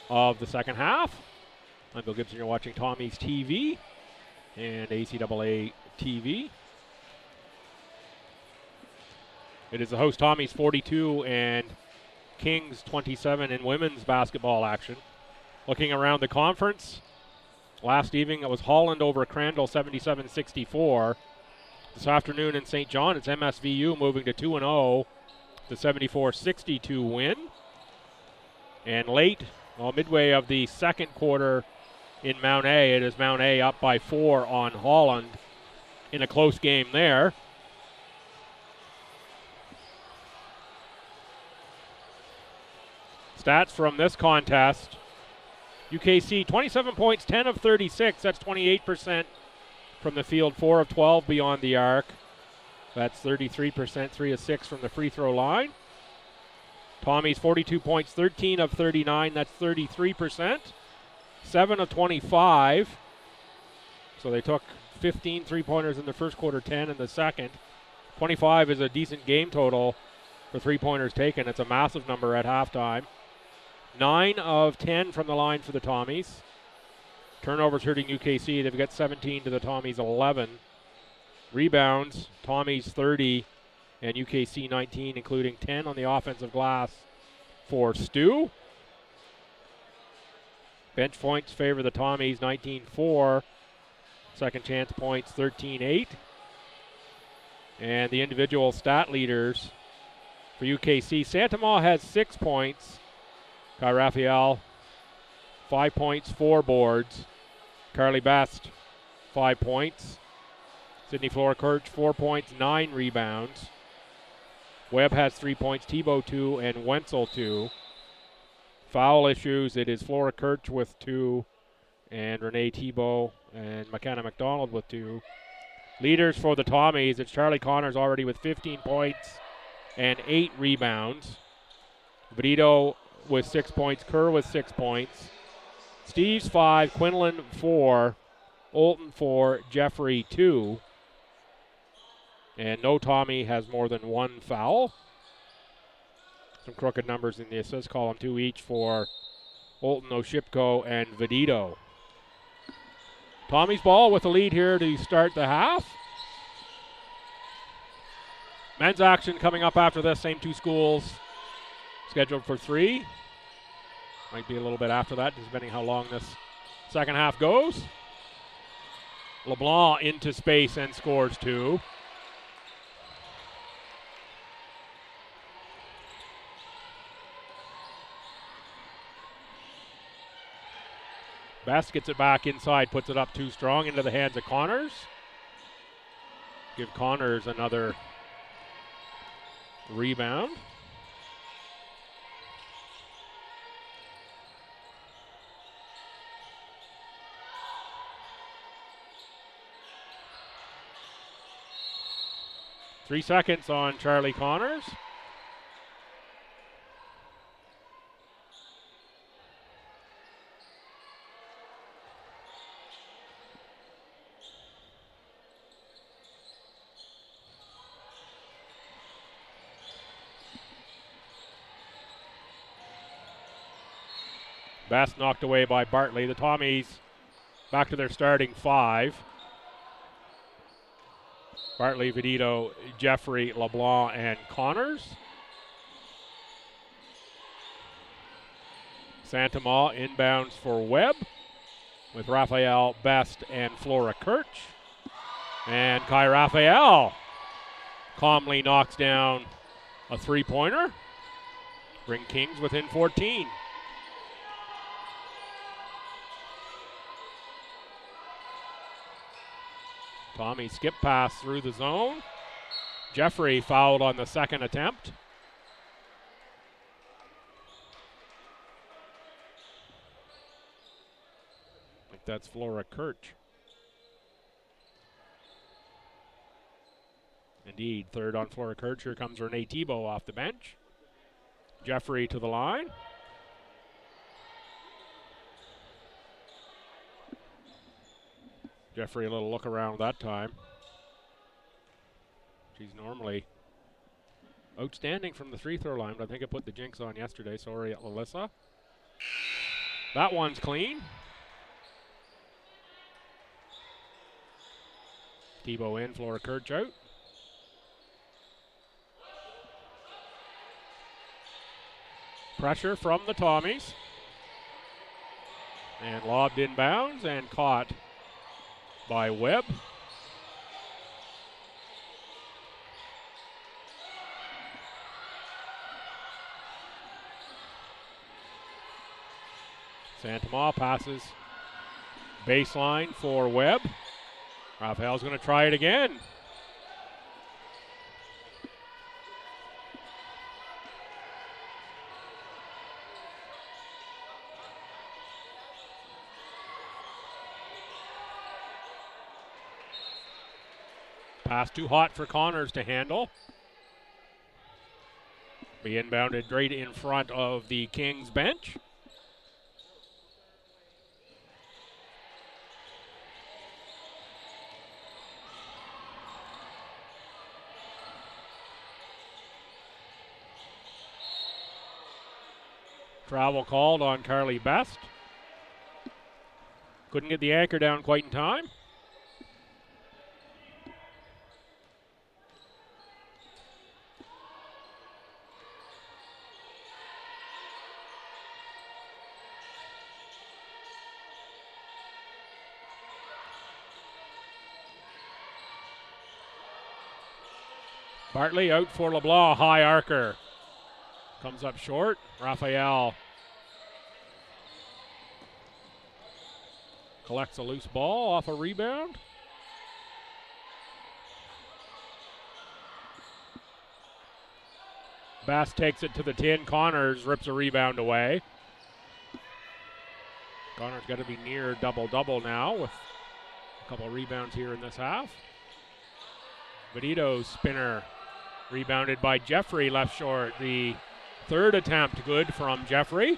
of the second half. I'm Bill Gibson, you're watching Tommy's TV and ACAA TV. It is the host Tommy's 42 and Kings 27 in women's basketball action. Looking around the conference, last evening it was Holland over Crandall 77-64. This afternoon in St. John, it's MSVU moving to 2-0. The 74-62 win. And late, midway of the second quarter in Mount A, it is Mount A up by 4 on Holland in a close game there. Stats from this contest. UKC, 27 points, 10 of 36. That's 28% from the field, 4 of 12 beyond the arc. That's 33%, 3 of 6 from the free throw line. Tommy's 42 points, 13 of 39. That's 33%. 7 of 25. So they took 15 three-pointers in the first quarter, 10 in the second. 25 is a decent game total for three-pointers taken. It's a massive number at halftime. 9 of 10 from the line for the Tommies. Turnovers hurting UKC. They've got 17 to the Tommies' 11. Rebounds, Tommy's 30 and UKC 19, including 10 on the offensive glass for STU. Bench points favor the Tommies, 19-4. Second chance points, 13-8. And the individual stat leaders for UKC, Santamaw has 6 points. Kai Raphael, 5 points, 4 boards. Carly Best, 5 points. Sydney Flora-Kirch, 4 points, 9 rebounds. Webb has 3 points, Tebow 2, and Wenzel 2. Foul issues, it is Flora-Kirch with 2, and Renee Tebow and McKenna McDonald with 2. Leaders for the Tommies, it's Charlie Connors already with 15 points and 8 rebounds. Brito with 6 points, Kerr with 6 points. Steve's 5, Quinlan 4, Olton 4, Jeffrey 2. And no Tommy has more than 1 foul. Some crooked numbers in the assist column, 2 each for Olton, Oshipko, and Vedito. Tommy's ball with the lead here to start the half. Men's action coming up after this, same 2 schools scheduled for 3. Might be a little bit after that, depending how long this second half goes. LeBlanc into space and scores 2. Best gets it back inside, puts it up too strong into the hands of Connors. Give Connors another rebound. Three seconds on Charlie Connors. Best knocked away by Bartley. The Tommies back to their starting 5. Bartley, Vedito, Jeffrey, LeBlanc, and Connors. Santamaw inbounds for Webb with Raphael, Best, and Flora-Kirch. And Kai Raphael calmly knocks down a three-pointer. Bring Kings within 14. Tommy skip pass through the zone. Jeffrey fouled on the second attempt. I think that's Flora-Kirch. Indeed, third on Flora-Kirch. Here comes Renee Tebow off the bench. Jeffrey to the line. Jeffrey a little look around that time. She's normally Outstanding from the free-throw line, but I think I put the jinx on yesterday. Sorry, Alyssa. That one's clean. Tebow in, Flora Kirch out. Pressure from the Tommies. And lobbed inbounds and caught by Webb. Santama passes baseline for Webb. Raphael's going to try it again. Pass too hot for Connors to handle. Be inbounded right in front of the Kings bench. Travel called on Carly Best. Couldn't get the anchor down quite in time. Bartley out for LeBlanc, high arcer. Comes up short. Raphael collects a loose ball off a rebound. Bass takes it to the tin. Connors rips a rebound away. Connors got to be near double-double now with a couple rebounds here in this half. Benito's spinner rebounded by Jeffrey, left short. The third attempt good from Jeffrey.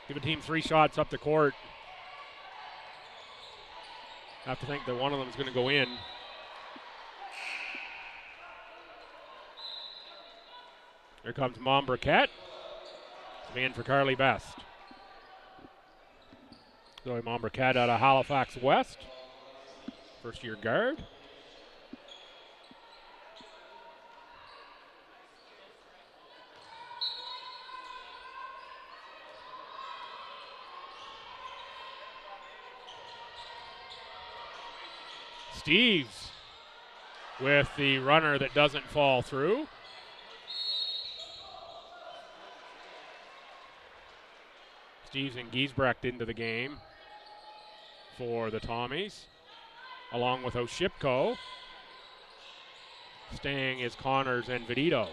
Give a team 3 shots up the court. Have to think that one of them is going to go in. Here comes Mom Burkett. In for Carly Best. Zoe Mom Burkett out of Halifax West. First-year guard. Steves with the runner that doesn't fall through. Steves and Giesbrecht into the game for the Tommies, along with Oshipko. Staying is Connors and Vidito.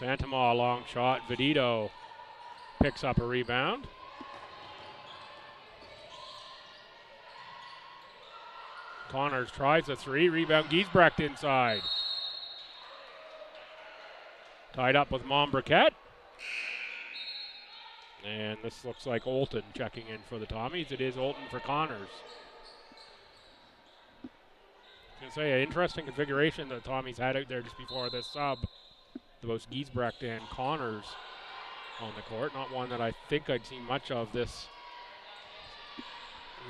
Santama, long shot. Vidito picks up a rebound. Connors tries a 3. Rebound, Giesbrecht inside. Tied up with Mom Burkett. And this looks like Olton checking in for the Tommies. It is Olton for Connors. I was going to say, an interesting configuration that the Tommies had out there just before this sub. Both Giesbrecht and Connors on the court. Not one that I think I'd seen much of this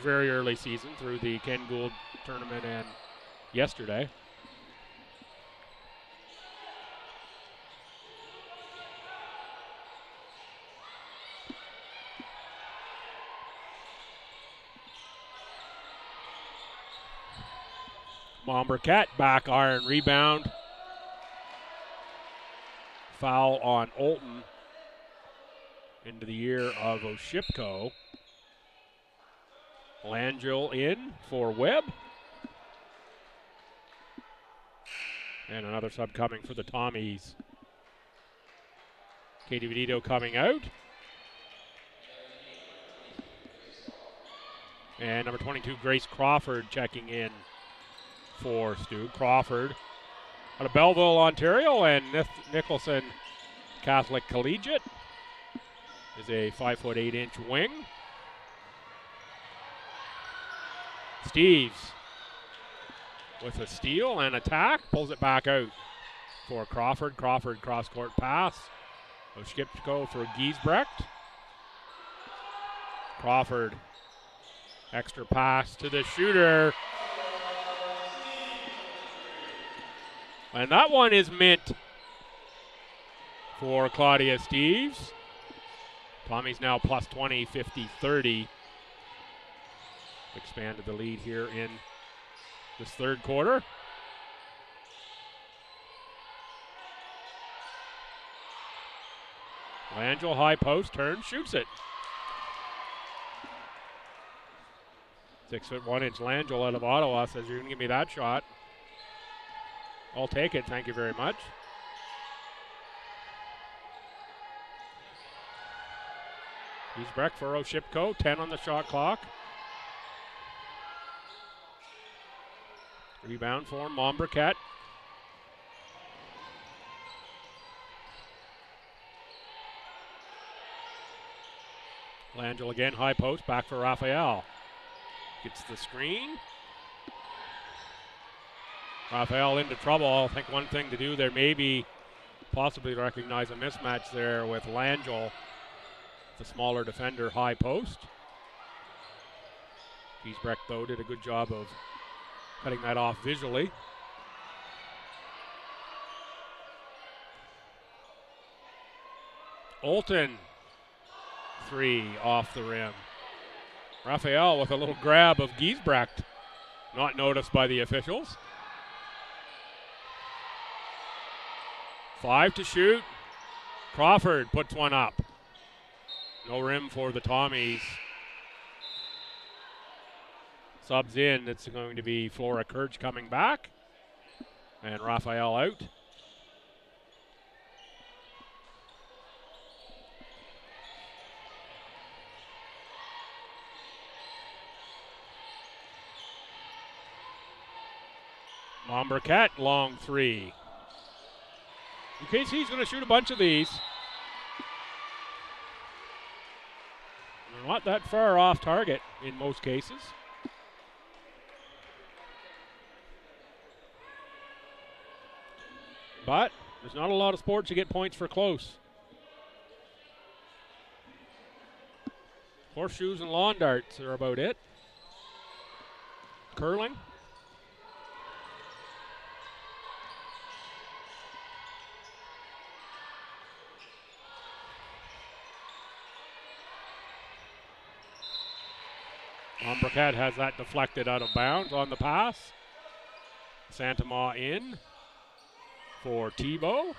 very early season through the Ken Gould tournament and yesterday. Mom Burkett, back iron rebound. Foul on Olton into the ear of Oshipko. Langell in for Webb. And another sub coming for the Tommies. Katie Vidito coming out. And number 22, Grace Crawford checking in for Stu. Crawford out of Belleville, Ontario, and Nicholson Catholic Collegiate. Is a 5'8" wing. Steves with a steal and attack, pulls it back out for Crawford. Crawford cross-court pass. Oshipko for Giesbrecht. Crawford, extra pass to the shooter. And that one is mint for Claudia Steves. Tommy's now plus 20, 50, 30. Expanded the lead here in this third quarter. Langell, high post, turns, shoots it. 6'1" Langell out of Ottawa says, "You're going to give me that shot. I'll take it, thank you very much." Giesbrecht for Oshipko, 10 on the shot clock. Rebound for Mombriquette. Langell again, high post, back for Raphael. Gets the screen. Raphael into trouble. I think one thing to do there may be possibly recognize a mismatch there with Langell, the smaller defender, high post. Giesbrecht, though, did a good job of cutting that off visually. Olton, 3 off the rim. Raphael with a little grab of Giesbrecht, not noticed by the officials. 5 to shoot. Crawford puts one up. No rim for the Tommies. Subs in, it's going to be Flora Kirch coming back. And Raphael out. Mombriquette, long 3. UKC's going to shoot a bunch of these. They're not that far off target in most cases. But there's not a lot of sports you get points for close. Horseshoes and lawn darts are about it. Curling. Mombriquette has that deflected out of bounds on the pass. Santama in for Tebow.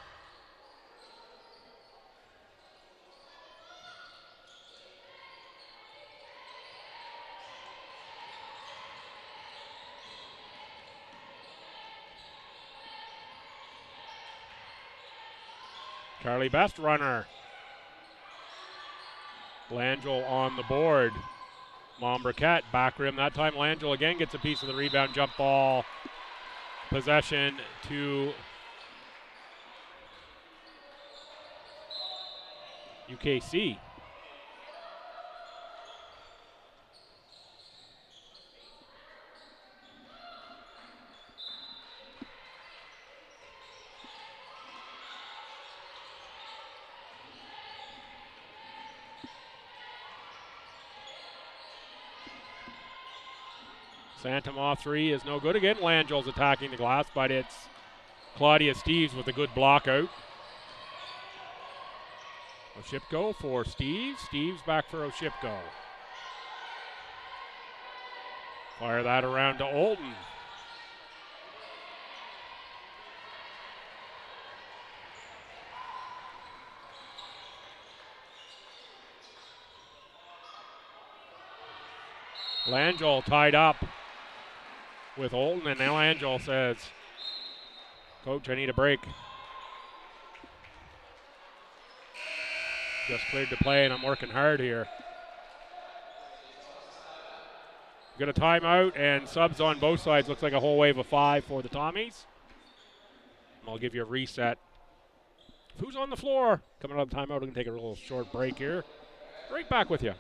Charlie Best runner. Langell on the board. Mombriquette back rim. That time Langell again gets a piece of the rebound, jump ball. Possession to UKC. Santama 3 is no good again. Langell's attacking the glass, but it's Claudia Steves with a good block out. Oshipko for Steves. Steves back for Oshipko. Fire that around to Olton. Langell tied up with Olton, and now Langell says, "Coach, I need a break. Just cleared to play, and I'm working hard here." Got a timeout, and subs on both sides. Looks like a whole wave of 5 for the Tommies. I'll give you a reset. Who's on the floor? Coming out of timeout, we're going to take a little short break here. Right back with you.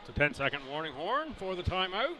It's a 10-second warning horn for the timeout.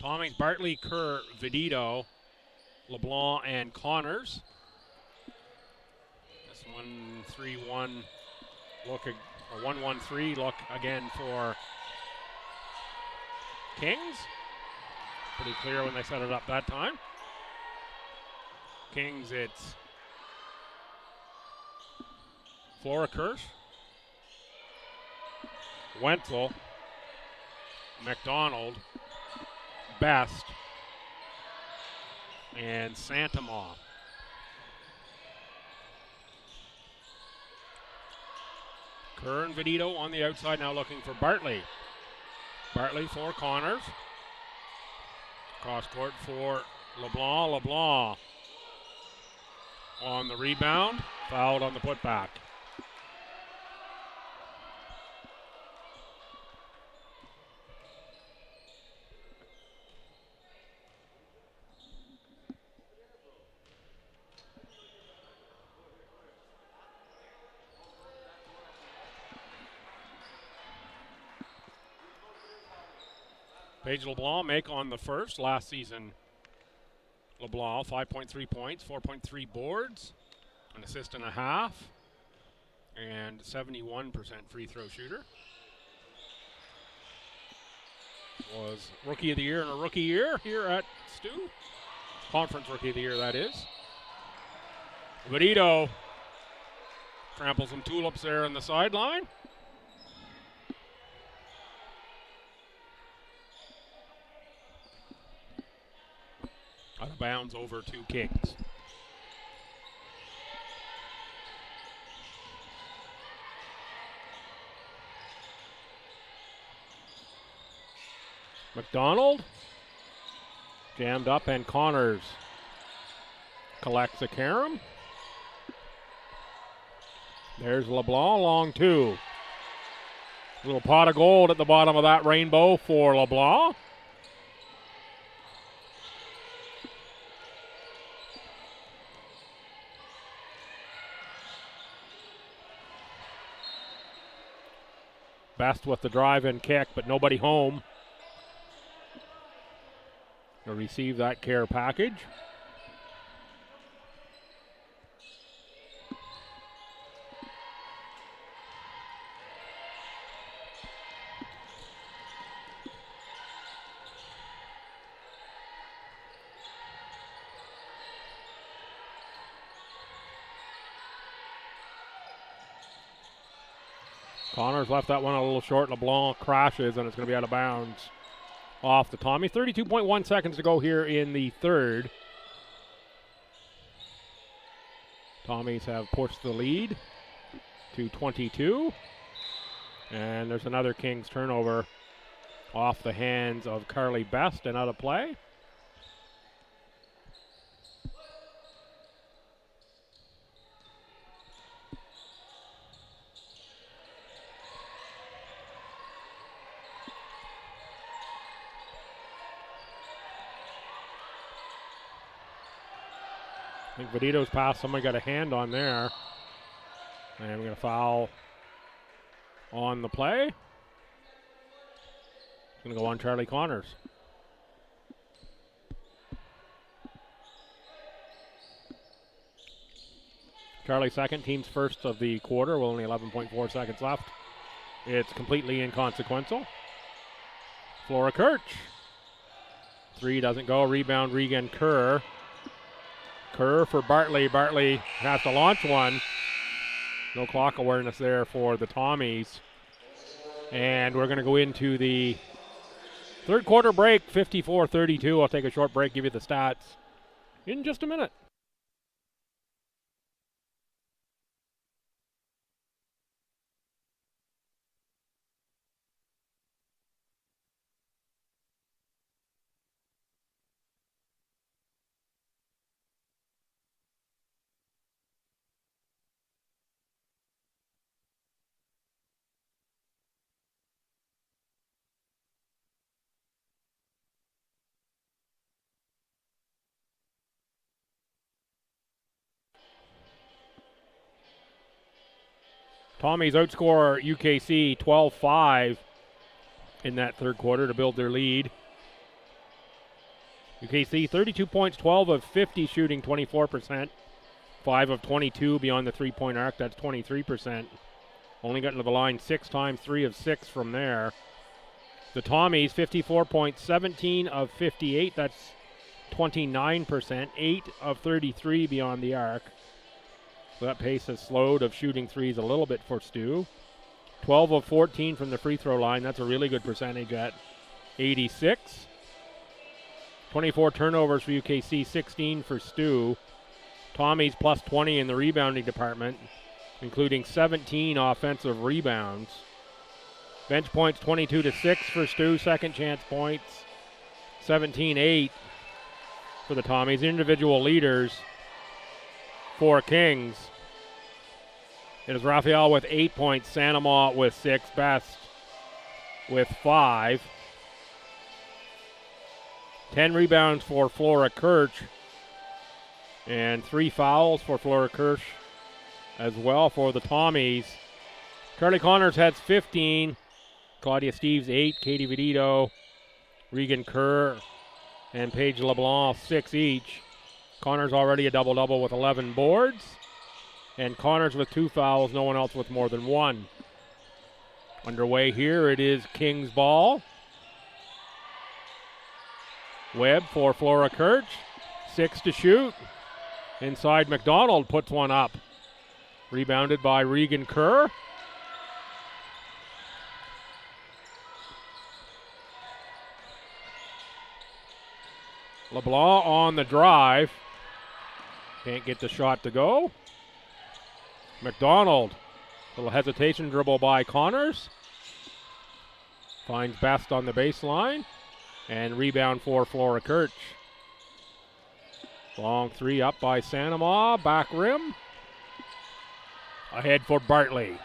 Tommy's Bartley, Kerr, Vidito, LeBlanc, and Connors. This 1-3-1 look, a 1-1-3 look again for Kings. Pretty clear when they set it up that time. Kings, it's Flora-Kirsch, Wenzel, McDonald, Best, and Santamaw. Kerr and Vidito on the outside now looking for Bartley. Bartley for Connors. Cross court for LeBlanc. LeBlanc on the rebound. Fouled on the putback. Paige LeBlanc make on the first. Last season, LeBlanc, 5.3 points, 4.3 boards, an assist and a half, and 71% free throw shooter. Was Rookie of the Year in a rookie year here at STU. Conference Rookie of the Year, that is. Vidito tramples some tulips there on the sideline. Out of bounds over to Kings. McDonald jammed up, and Connors collects a carom. There's LeBlanc, long two. Little pot of gold at the bottom of that rainbow for LeBlanc. Best with the drive and kick, but nobody home to receive that care package. Connors left that one a little short. LeBlanc crashes, and it's going to be out of bounds off the Tommy. 32.1 seconds to go here in the third. Tommies have pushed the lead to 22. And there's another Kings turnover off the hands of Carly Best and out of play. I think Vidito's pass, somebody got a hand on there. And we're going to foul on the play. It's going to go on Charlie Connors. Charlie second, team's first of the quarter, with only 11.4 seconds left. It's completely inconsequential. Flora Kirch. Three doesn't go. Rebound, Regan Kerr. Kerr for Bartley. Bartley has to launch one. No clock awareness there for the Tommies. And we're going to go into the third quarter break, 54-32. I'll take a short break, give you the stats in just a minute. Tommies outscore UKC 12-5 in that third quarter to build their lead. UKC 32 points, 12 of 50 shooting, 24%. 5 of 22 beyond the three-point arc, that's 23%. Only got into the line 6 times, 3 of 6 from there. The Tommies 54 points, 17 of 58, that's 29%. 8 of 33 beyond the arc. So that pace has slowed of shooting threes a little bit for STU. 12 of 14 from the free throw line. That's a really good percentage at 86. 24 turnovers for UKC, 16 for STU. Tommies plus 20 in the rebounding department, including 17 offensive rebounds. Bench points 22-6 for STU. Second chance points 17-8 for the Tommies. Individual leaders for Kings. It is Raphael with 8 points, Sanama with 6, Best with 5. 10 rebounds for Flora Kirch, and 3 fouls for Flora Kirch as well for the Tommies. Charlie Connors has 15, Claudia Steves 8, Katie Vedito, Regan Kerr, and Paige LeBlanc 6 each. Connors already a double-double with 11 boards. And Connors with 2 fouls, no one else with more than 1. Underway here, it is Kings ball. Webb for Flora Kirch. 6 to shoot. Inside, McDonald puts one up. Rebounded by Regan Kerr. LeBlanc on the drive. Can't get the shot to go. McDonald, little hesitation dribble by Connors. Finds Best on the baseline. And rebound for Flora Kirch. Long three up by Sanama, back rim. Ahead for Bartley.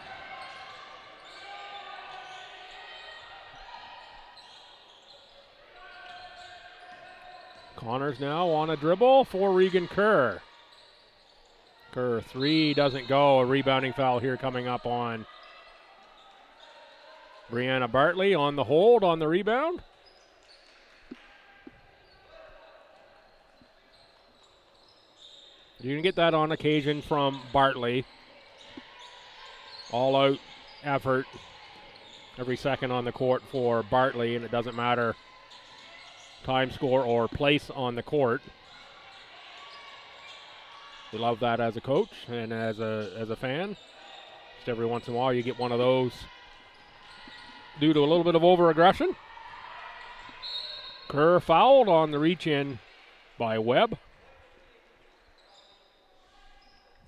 Connors now on a dribble for Regan Kerr. Kerr, 3 doesn't go. A rebounding foul here coming up on Brianna Bartley on the hold on the rebound. You can get that on occasion from Bartley. All out effort every second on the court for Bartley, and it doesn't matter time, score, or place on the court. We love that as a coach and as a fan. Just every once in a while you get one of those due to a little bit of over-aggression. Kerr fouled on the reach-in by Webb.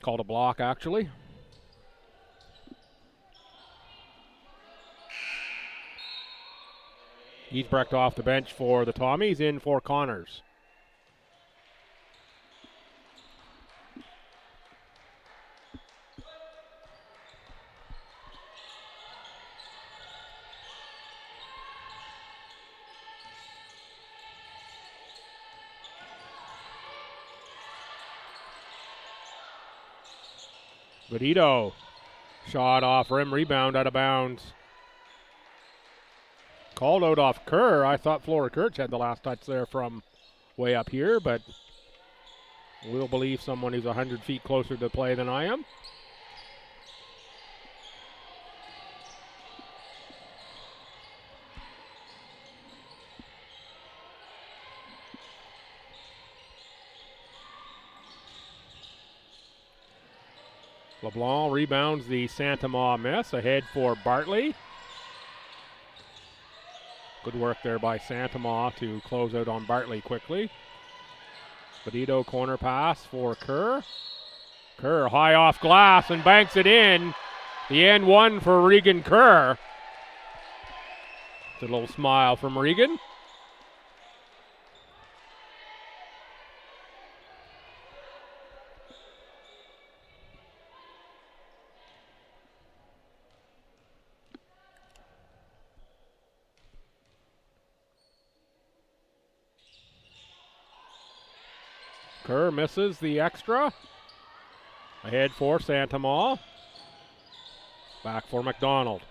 Called a block, actually. Giesbrecht off the bench for the Tommies, in for Connors. Vedito Shot off rim, rebound out of bounds. Called out off Kerr. I thought Flora Kurtz had the last touch there from way up here, but we'll believe someone who's 100 feet closer to play than I am. LeBlanc rebounds the Santa Maria miss. Ahead for Bartley. Good work there by Santa Maria to close out on Bartley quickly. Benito corner pass for Kerr. Kerr high off glass and banks it in. The end one for Regan Kerr. It's a little smile from Regan. Kerr misses the extra. Ahead for Santa Maria. Back for McDonald.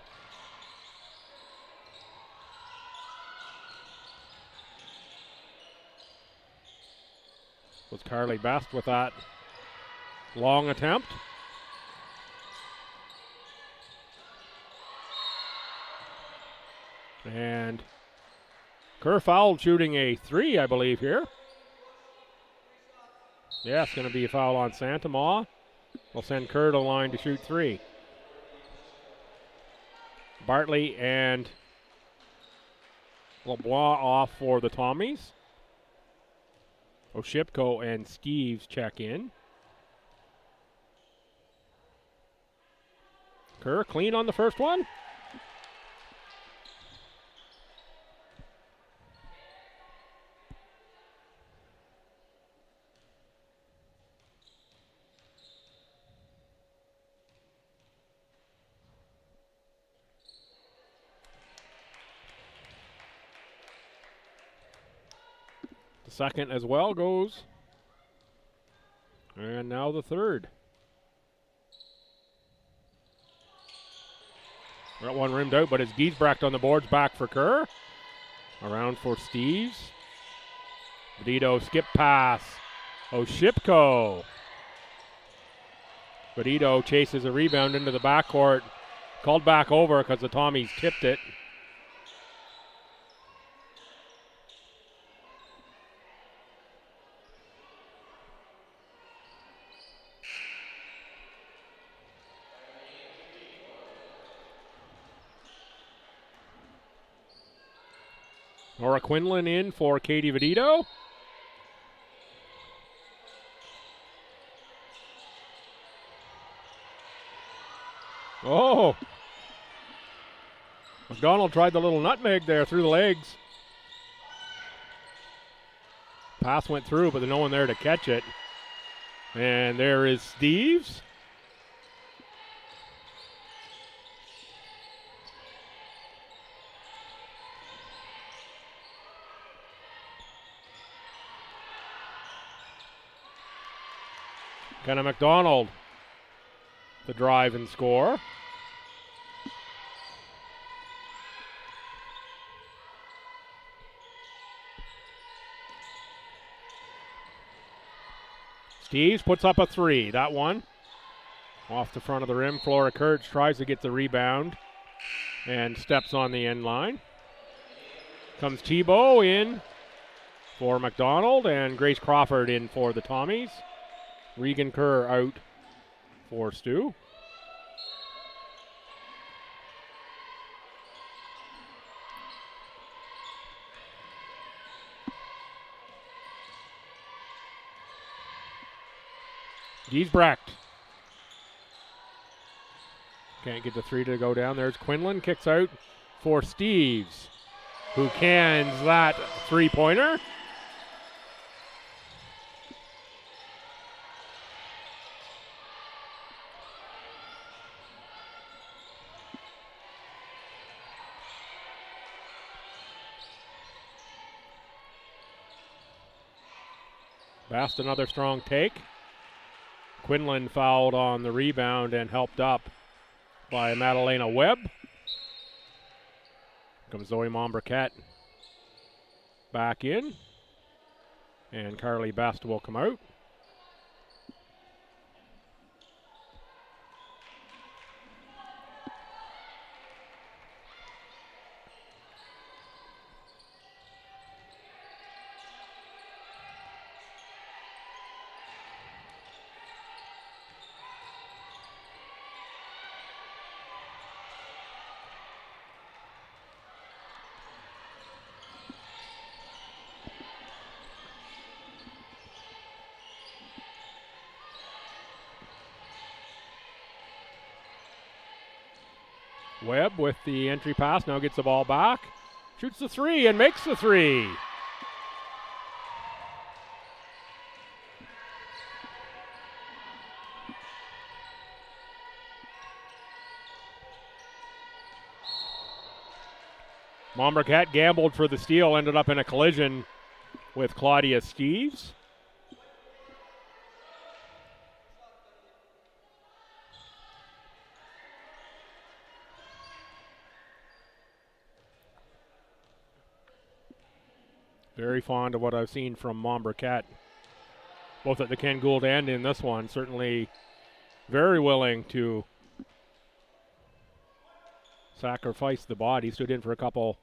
Was Carly Best with that long attempt. And Kerr fouled shooting a 3, I believe, here. Yeah, it's going to be a foul on Santa Maria. We'll send Kerr to the line to shoot 3. Bartley and LeBlanc off for the Tommies. Oshipko and Skeeves check in. Kerr clean on the first one. Second as well goes. And now the third. That one rimmed out, but it's Giesbrecht on the boards, back for Kerr. Around for Steves. Benito skip pass. Oshipko. Benito chases a rebound into the backcourt. Called back over because the Tommies tipped it. Nora Quinlan in for Katie Vedito. Oh! McDonald tried the little nutmeg there through the legs. Pass went through, but there's no one there to catch it. And there is Steves. Kenna McDonald, the drive and score. Steves puts up a 3. That one off the front of the rim. Flora Kurtz tries to get the rebound and steps on the end line. Comes Tebow in for McDonald and Grace Crawford in for the Tommies. Regan Kerr out for Stu. Giesbrecht. Can't get the 3 to go down. There's Quinlan, kicks out for Steves, who cans that 3-pointer. Bast another strong take. Quinlan fouled on the rebound and helped up by Madalena Webb. Comes Zoe Mombriquette back in. And Carly Best will come out. Webb with the entry pass, now gets the ball back. Shoots the three and makes the three. Mombriquette gambled for the steal, ended up in a collision with Claudia Steeves. Very fond of what I've seen from Mombriquette, both at the Ken Gould and in this one. Certainly very willing to sacrifice the body. Stood in for a couple.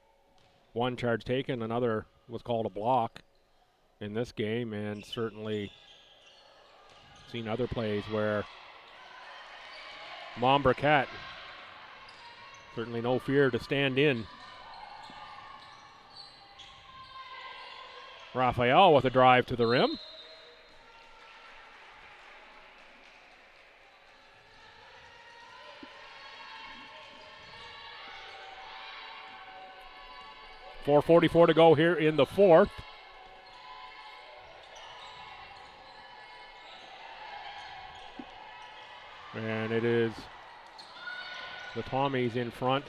One charge taken, another was called a block in this game, and certainly seen other plays where Mombriquette, certainly no fear to stand in. Raphael with a drive to the rim. .444 to go here in the fourth. And it is the Tommies in front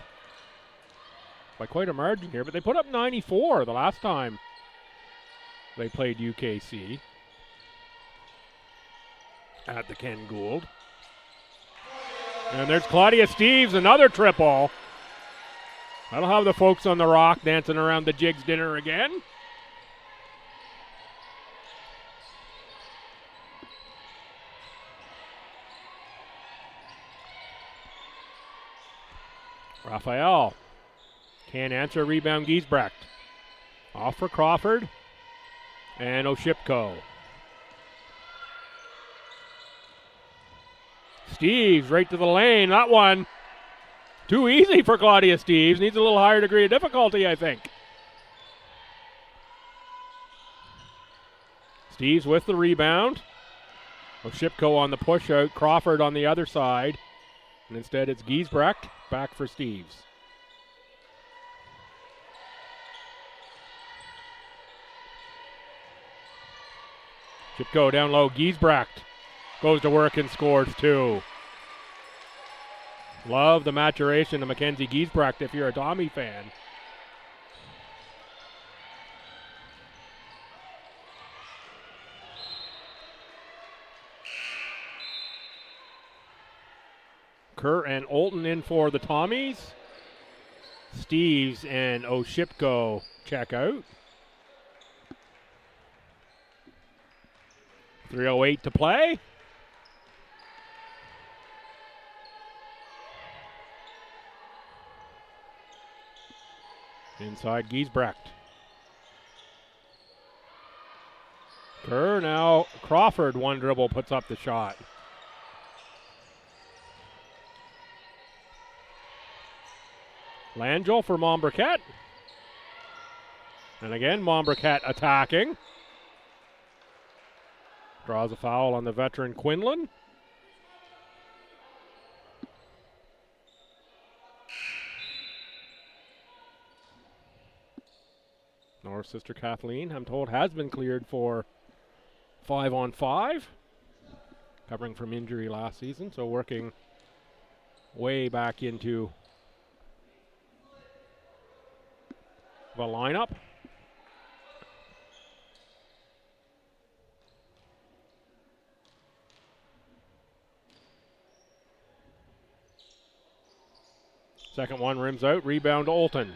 by quite a margin here, but they put up 94 the last time they played UKC at the Ken Gould. And there's Claudia Steeves, another triple. That'll have the folks on the rock dancing around the Jigs dinner again. Raphael can't answer, rebound Giesbrecht. Off for Crawford and Oshipko. Steeves right to the lane. That one too easy for Claudia Steeves. Needs a little higher degree of difficulty, I think. Steeves with the rebound. Oshipko on the push out. Crawford on the other side. And instead it's Giesbrecht back for Steeves. Oshipko down low. Giesbrecht goes to work and scores two. Love the maturation of Mackenzie Giesbrecht if you're a Tommy fan. Kerr and Olton in for the Tommies. Steeves and Oshipko check out. 3:08 to play. Inside Giesbrecht. Kerr now. Crawford, one dribble, puts up the shot. Langell for Mombriquette. And again, Mombriquette attacking. Draws a foul on the veteran Quinlan. North sister Kathleen, I'm told, has been cleared for 5-on-5. Covering from injury last season, so working way back into the lineup. Second one rims out, rebound to Olton.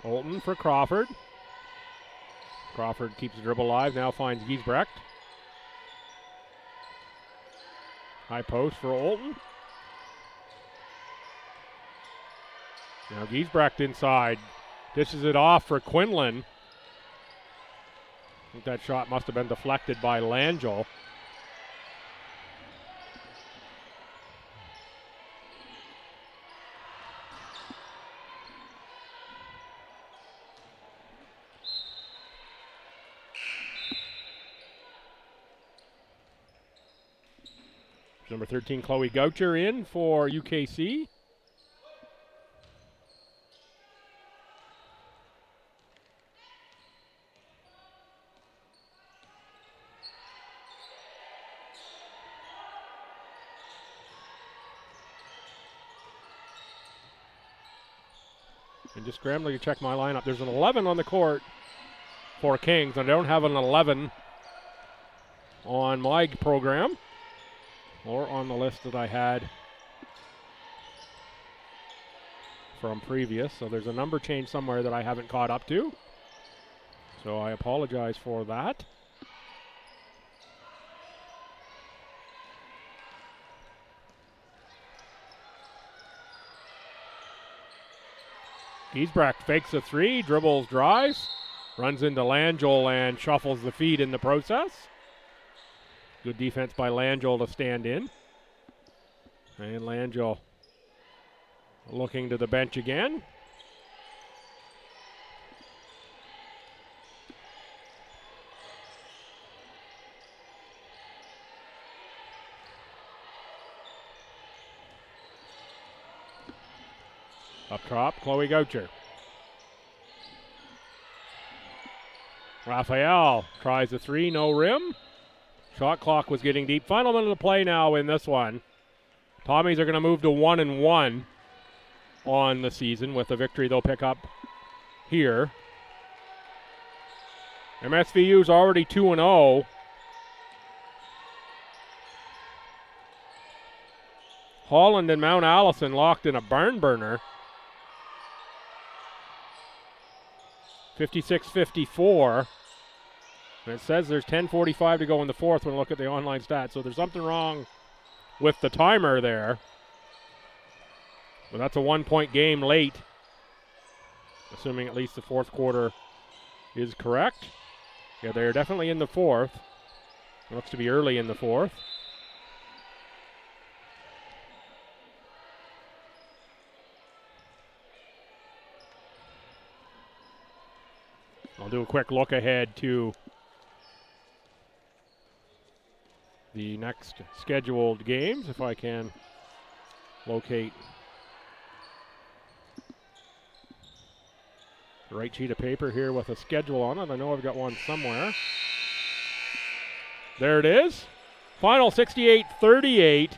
Olton for Crawford. Crawford keeps the dribble alive, now finds Giesbrecht. High post for Olton. Now Giesbrecht inside. Dishes it off for Quinlan. I think that shot must have been deflected by Langell. Number 13, Chloe Goucher in for UKC. And just scrambling to check my lineup. There's an 11 on the court for Kings. I don't have an 11 on my program or on the list that I had from previous. So there's a number change somewhere that I haven't caught up to. So I apologize for that. Giesbrecht fakes a three, dribbles, drives, runs into Langell and shuffles the feet in the process. Good defense by Langell to stand in. And Langell looking to the bench again. Up top, Chloe Goucher. Raphael tries a three, no rim. Shot clock was getting deep. Final minute of play now in this one. Tommies are going to move to 1-1 on the season with the victory they'll pick up here. MSVU's already 2-0. Holland and Mount Allison locked in a barn burner. 56-54. And it says there's 10:45 to go in the fourth when I look at the online stats. So there's something wrong with the timer there. But that's a 1-point game late. Assuming at least the fourth quarter is correct. Yeah, they're definitely in the fourth. It looks to be early in the fourth. I'll do a quick look ahead to the next scheduled games, if I can locate the right sheet of paper here with a schedule on it. I know I've got one somewhere. There it is. Final 68-38.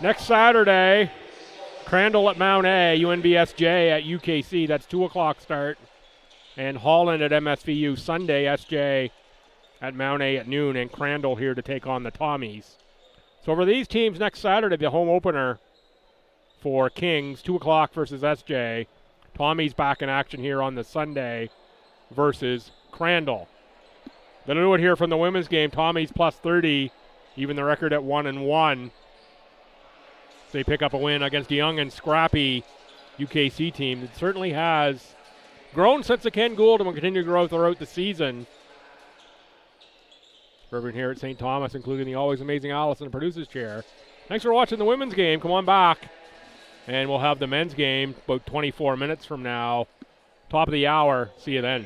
Next Saturday, Crandall at Mount A, UNBSJ at UKC. That's 2 o'clock start. And Holland at MSVU. Sunday, SJ at Mount A at noon, and Crandall here to take on the Tommies. So for these teams next Saturday, the home opener for Kings, 2 o'clock versus SJ. Tommies back in action here on the Sunday versus Crandall. Then I'll do it here from the women's game. Tommies plus 30, even the record at 1-1. They pick up a win against a young and scrappy UKC team that certainly has grown since the Ken Gould and will continue to grow throughout the season. For everyone here at St. Thomas, including the always amazing Allison, the producer's chair. Thanks for watching the women's game. Come on back. And we'll have the men's game about 24 minutes from now. Top of the hour. See you then.